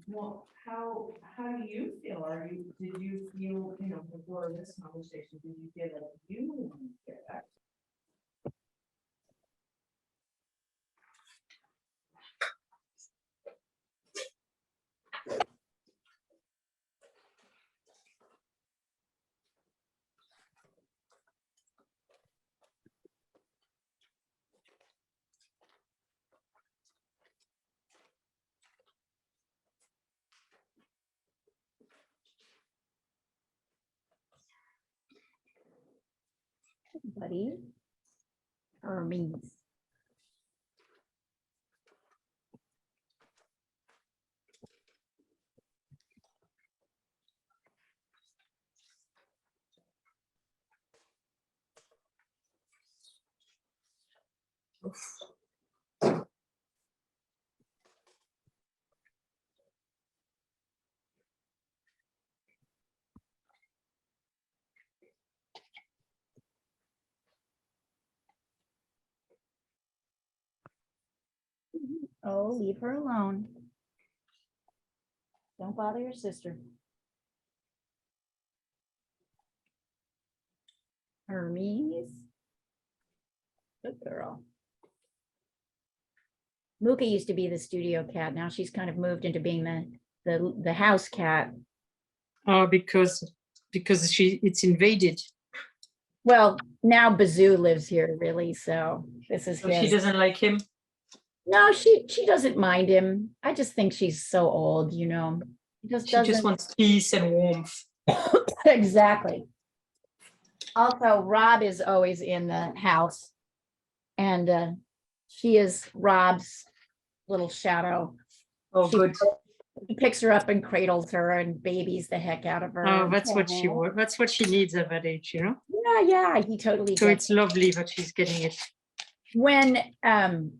well, how do you feel? Did you feel, before this conversation, did you feel like you want to get back? buddy. Hermes. Oh, leave her alone. Don't bother your sister. Hermes. Good girl. Mooka used to be the studio cat. Now she's kind of moved into being the house cat. Oh, because it's invaded. Well, now Bazoo lives here, really. So this is So she his. doesn't like him. No, she doesn't mind him. I just think she's so old, you know. She just She just doesn't. wants peace and warmth. Exactly. Also, Rob is always in the house, and she is Rob's little shadow. Oh, She- good. He picks her up and cradles her and babies the heck out of her. Oh, that's what she wants. That's what she needs at that age, you know. Yeah, he totally So gets it's lovely that she's getting it. when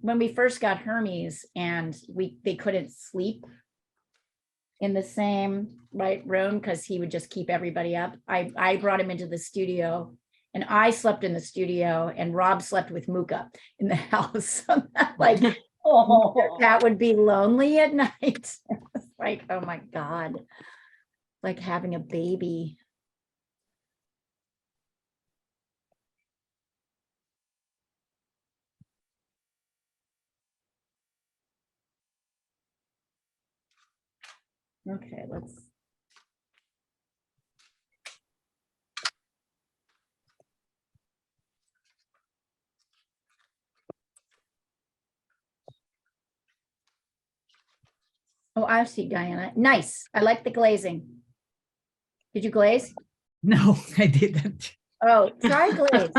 we first got Hermes and they couldn't sleep in the same room because he would just keep everybody up. I brought him into the studio and I slept in the studio and Rob slept with Mooka in the house. Like Oh, that would be lonely at night. It's like, oh my God. Like having a baby. Okay, let's. Oh, I see, Diana. Nice. I like the glazing. Did you glaze? No, I didn't. Oh, try glaze.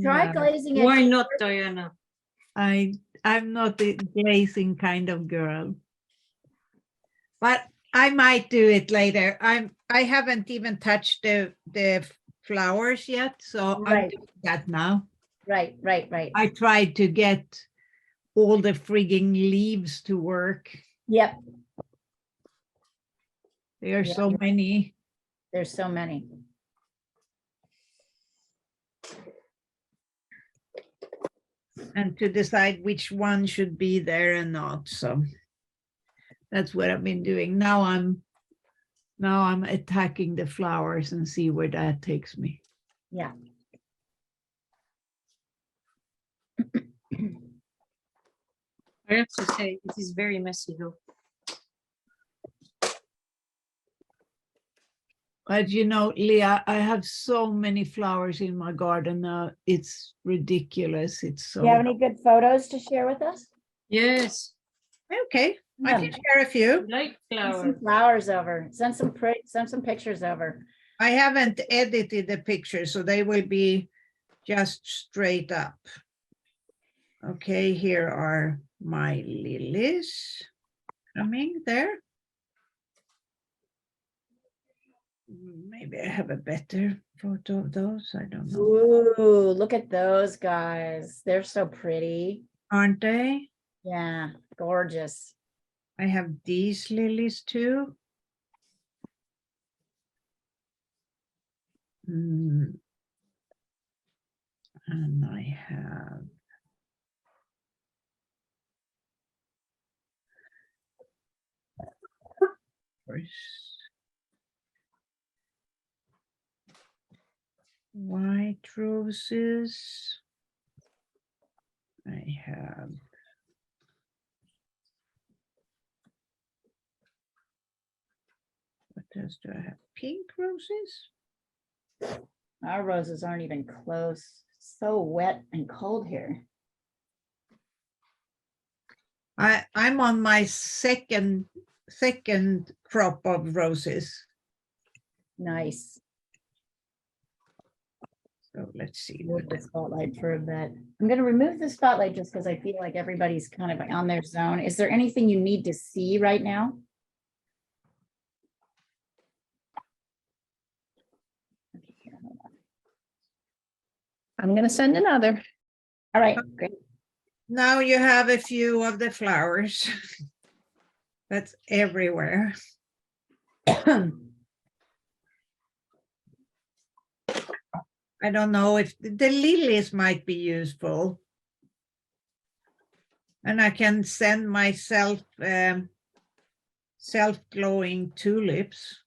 Try No, glazing it. Why not, Diana? I'm not a glazing kind of girl. But I might do it later. I haven't even touched the flowers yet, so I'm Right. doing that now. Right. I tried to get all the frigging leaves to work. Yep, There are Yeah. so many. there's so many. And to decide which one should be there and not. So that's what I've been doing. Now I'm attacking the flowers and see where that takes me. Yeah. I have to say, it is very messy though. But you know, Leah, I have so many flowers in my garden now. It's ridiculous. It's Do you have so any good photos to share with us? Yes, okay. I can share a few. I like Send some flowers. flowers over. Send some pictures over. I haven't edited the pictures, so they will be just straight up. Okay, here are my lilies coming there. Maybe I have a better photo of those. I don't know. Ooh, look at those guys. They're so pretty. Aren't they? Yeah, gorgeous. I have these lilies too. And I have white roses. I have what else do I have? Pink roses. Our roses aren't even close. So wet and cold here. I'm on my second crop of roses. Nice. So let's see. Remove the spotlight for a bit. I'm gonna remove the spotlight just because I feel like everybody's kind of on their zone. Is there anything you need to see right now? Okay, here, hold on. I'm gonna send another. All right, great. Now you have a few of the flowers. That's everywhere. I don't know if the lilies might be useful. And I can send myself self-glowing tulips.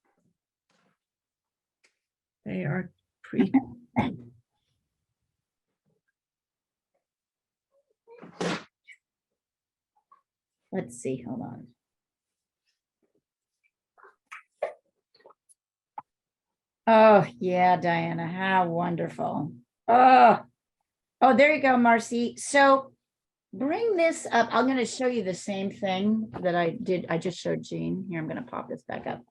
They are pretty. Let's see, hold on. Oh, yeah, Diana, how wonderful. Oh, there you go, Marcy. So bring this up. I'm going to show you the same thing that I did. I just showed Jean. Here, I'm going to pop this back up.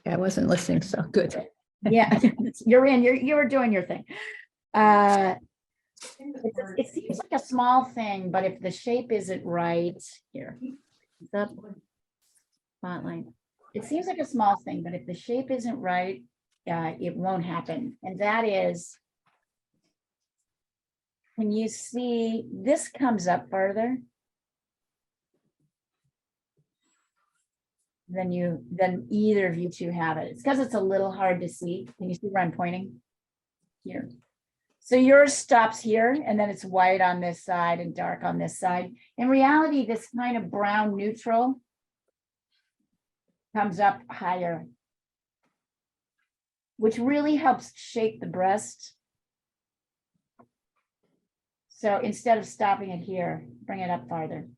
Yeah, I wasn't listening, so good. Yeah, you're in, you're doing your thing. It seems like a small thing, but if the shape isn't right, here, the spotlight. It seems like a small thing, but if the shape isn't right, it won't happen. And that is, when you see this comes up further than either of you two have it. It's because it's a little hard to see. Can you see where I'm pointing? Here. So yours stops here and then it's white on this side and dark on this side. In reality, this kind of brown neutral comes up higher, which really helps shape the breast. So instead of stopping it here, bring it up farther.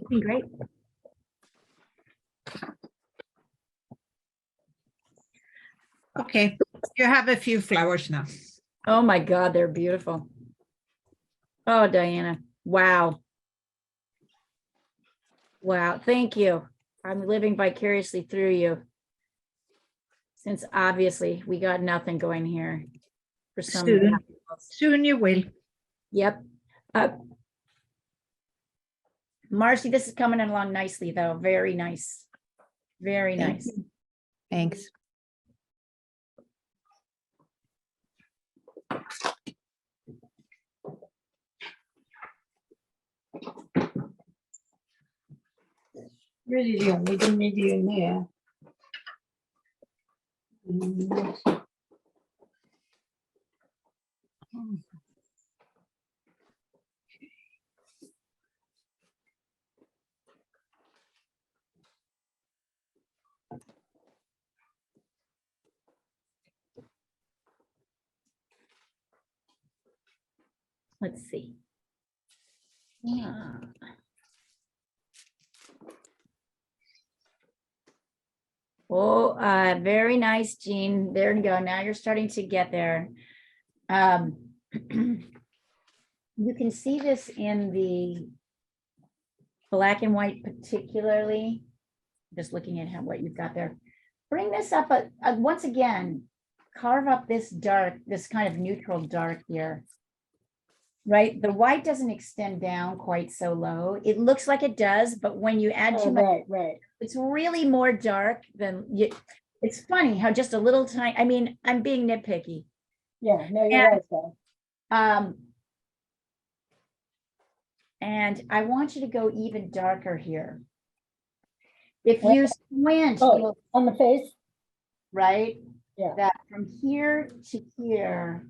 Great. Okay, you have a few flowers now. Oh my God, they're beautiful. Oh, Diana, wow. Wow, thank you. I'm living vicariously through you. Since obviously we got nothing going here for some. Soon you will. Yep. Marcy, this is coming along nicely though. Very nice. Very Thank nice. Thanks. Really the only thing maybe in there. Let's see. Yeah. Oh, very nice, Jean. There you go. Now you're starting to get there. You can see this in the black and white particularly. Just looking at what you've got there. Bring this up, once again, carve up this dark, this kind of neutral dark here. Right, the white doesn't extend down quite so low. It looks like it does, but when you add too much, Right. it's really more dark than you. It's funny how just a little tiny, I mean, I'm being nitpicky. Yeah, no, you're And- right, though. And I want you to go even darker here. If Where? you squint, Oh, you'll, on the face? right? Yeah. That from here to here,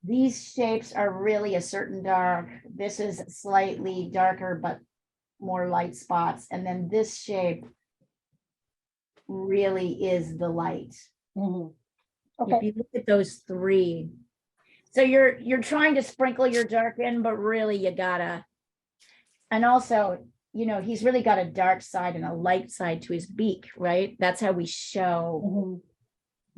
these shapes are really a certain dark. This is slightly darker, but more light spots. And then this shape really is the light. Mhm. If Okay, you look at those three. So you're trying to sprinkle your dark in, but really you gotta. And also, you know, he's really got a dark side and a light side to his beak, right? That's how we show mhm.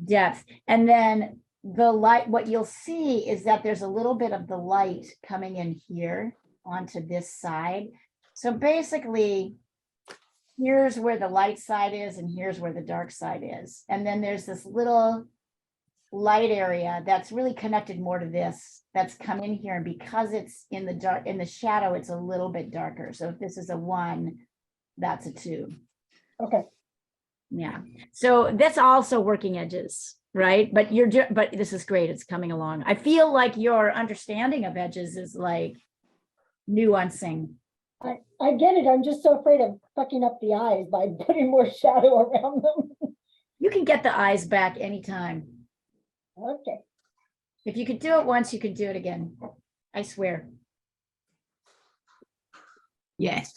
depth. And then the light, what you'll see is that there's a little bit of the light coming in here onto this side. So basically, here's where the light side is and here's where the dark side is. And then there's this little light area that's really connected more to this, that's come in here. And because it's in the dark, in the shadow, it's a little bit darker. So if this is a 1, that's a 2. Okay. Yeah. So that's also working edges, right? But but this is great. It's coming along. I feel like your understanding of edges is like nuancing. I get it. I'm just so afraid of fucking up the eyes by putting more shadow around them. You can get the eyes back anytime. Okay. If you could do it once, you could do it again. I swear. Yes.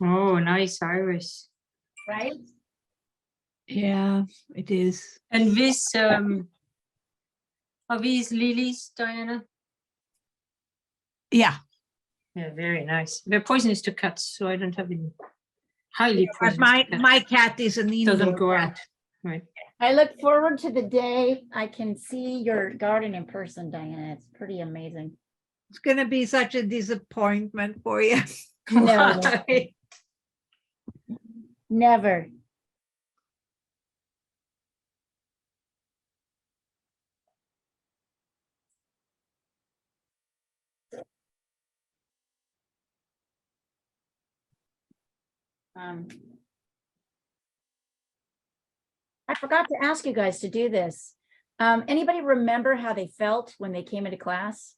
Oh, nice iris. Right? Yeah, it is. And this, are these lilies, Diana? Yeah, Yeah, very nice. They're poisonous to cats, so I don't have any. Highly but poisonous to cats. my cat is an Doesn't indoor go cat. out. Right. I look forward to the day I can see your garden in person, Diana. It's pretty amazing. It's gonna be such a disappointment for you. No. Why? Never. I forgot to ask you guys to do this. Anybody remember how they felt when they came into class?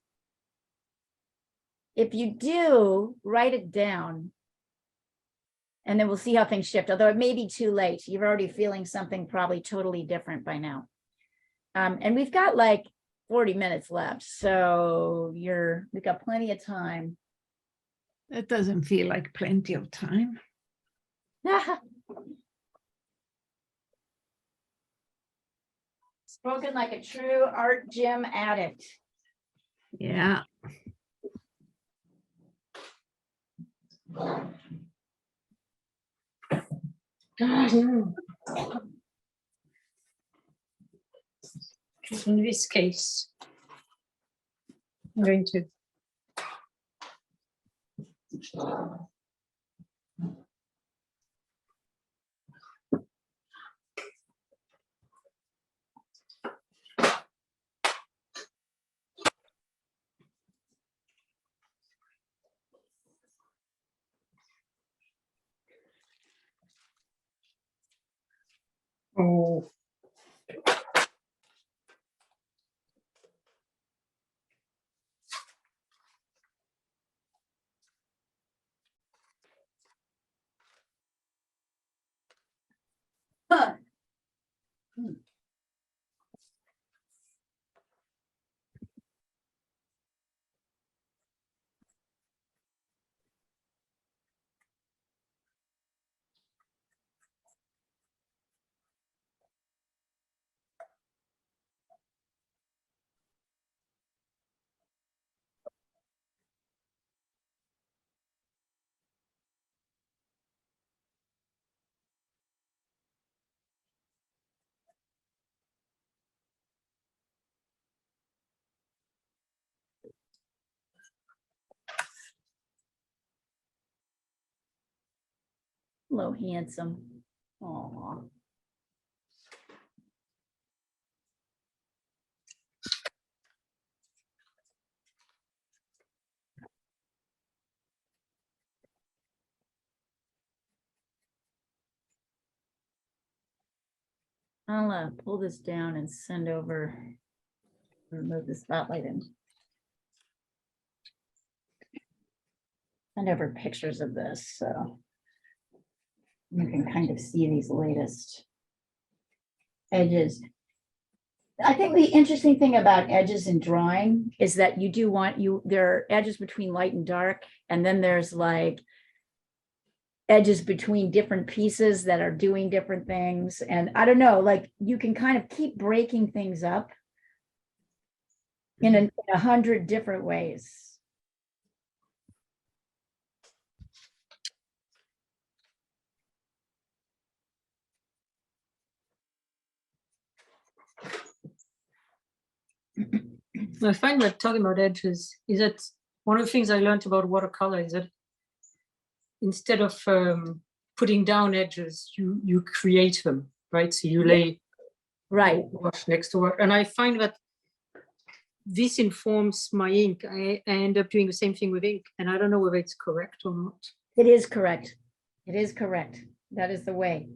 If you do, write it down. And then we'll see how things shift, although it may be too late. You're already feeling something probably totally different by now. And we've got like 40 minutes left. So we've got plenty of time. That doesn't feel like plenty of time. Spoken like a true art gym addict. Yeah. In this case, I'm going to. Oh. Huh. Hello, handsome. Aw. I'll pull this down and send over, remove the spotlight and send over pictures of this, so you can kind of see these latest edges. I think the interesting thing about edges in drawing is that you do want there are edges between light and dark, and then there's like edges between different pieces that are doing different things. And I don't know, like you can kind of keep breaking things up in 100 different ways. I find that talking about edges is that one of the things I learned about watercolor is that instead of putting down edges, you create them, right? So you lay Right. wash next to work, and I find that this informs my ink. I end up doing the same thing with ink, and I don't know whether it's correct or not. It is correct. It is correct. That is the way.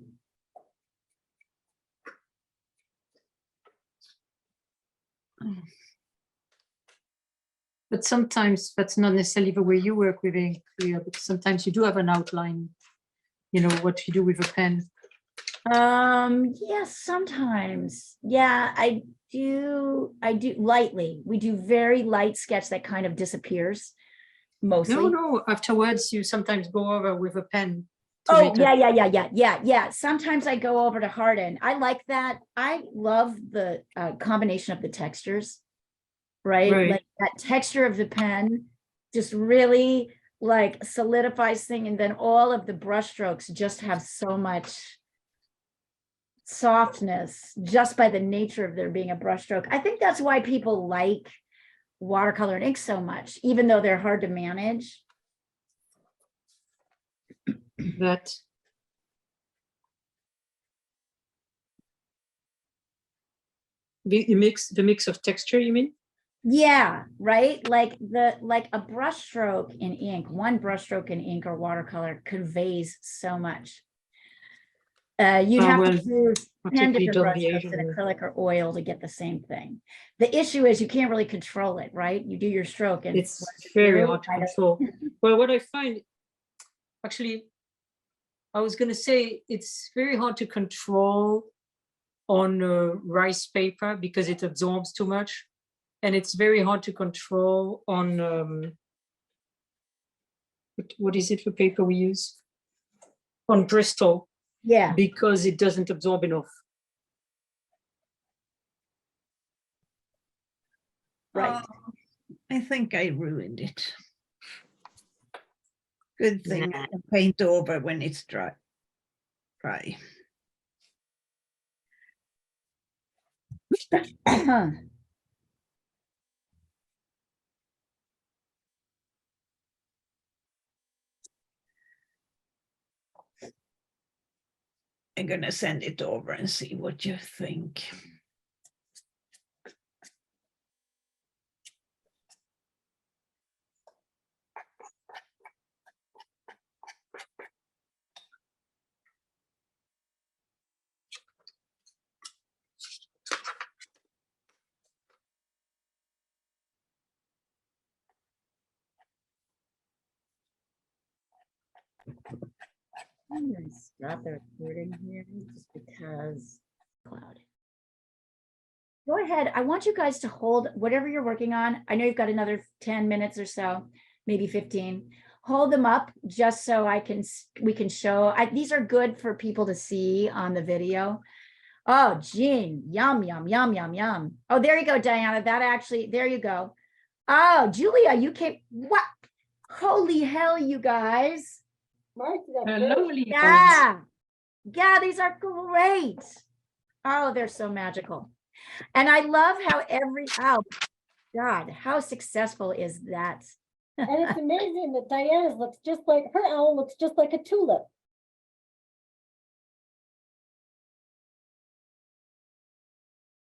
But sometimes that's not necessarily the way you work with ink, Priya, because sometimes you do have an outline, you know, what you do with a pen. Yes, sometimes. Yeah, I do lightly. We do very light sketch that kind of disappears mostly. No, afterwards you sometimes go over with a pen. Oh, yeah. Sometimes I go over to harden. I like that. I love the combination of the textures, right? Like that texture of the pen just really like solidifies thing, and then all of the brush strokes just have so much softness just by the nature of there being a brush stroke. I think that's why people like watercolor and ink so much, even though they're hard to manage. That the mix of texture, you mean? Yeah, right. Like a brush stroke in ink, one brush stroke in ink or watercolor conveys so much. You'd have to use 10 different brush strokes in acrylic or oil to get the same thing. The issue is you can't really control it, right? You do your stroke and it's very hard to control. Well, what I find, actually, I was going to say it's very hard to control on rice paper because it absorbs too much, and it's very hard to control on what is it for paper we use? On Bristol. Yeah, because it doesn't absorb enough. right. I think I ruined it. Good thing I can paint over when it's dry. I'm gonna send it over and see what you think. I'm gonna stop the recording here just because cloud. Go ahead. I want you guys to hold whatever you're working on. I know you've got another 10 minutes or so, maybe 15. Hold them up just so we can show. These are good for people to see on the video. Oh, Jean, yum, yum, yum, yum, yum. Oh, there you go, Diana. That actually, there you go. Oh, Julia, you came. What? Holy hell, you guys. Yeah. Yeah, these are great. Oh, they're so magical. And I love how oh God, how successful is that? And it's amazing that Diana's looks just like, her owl looks just like a tulip.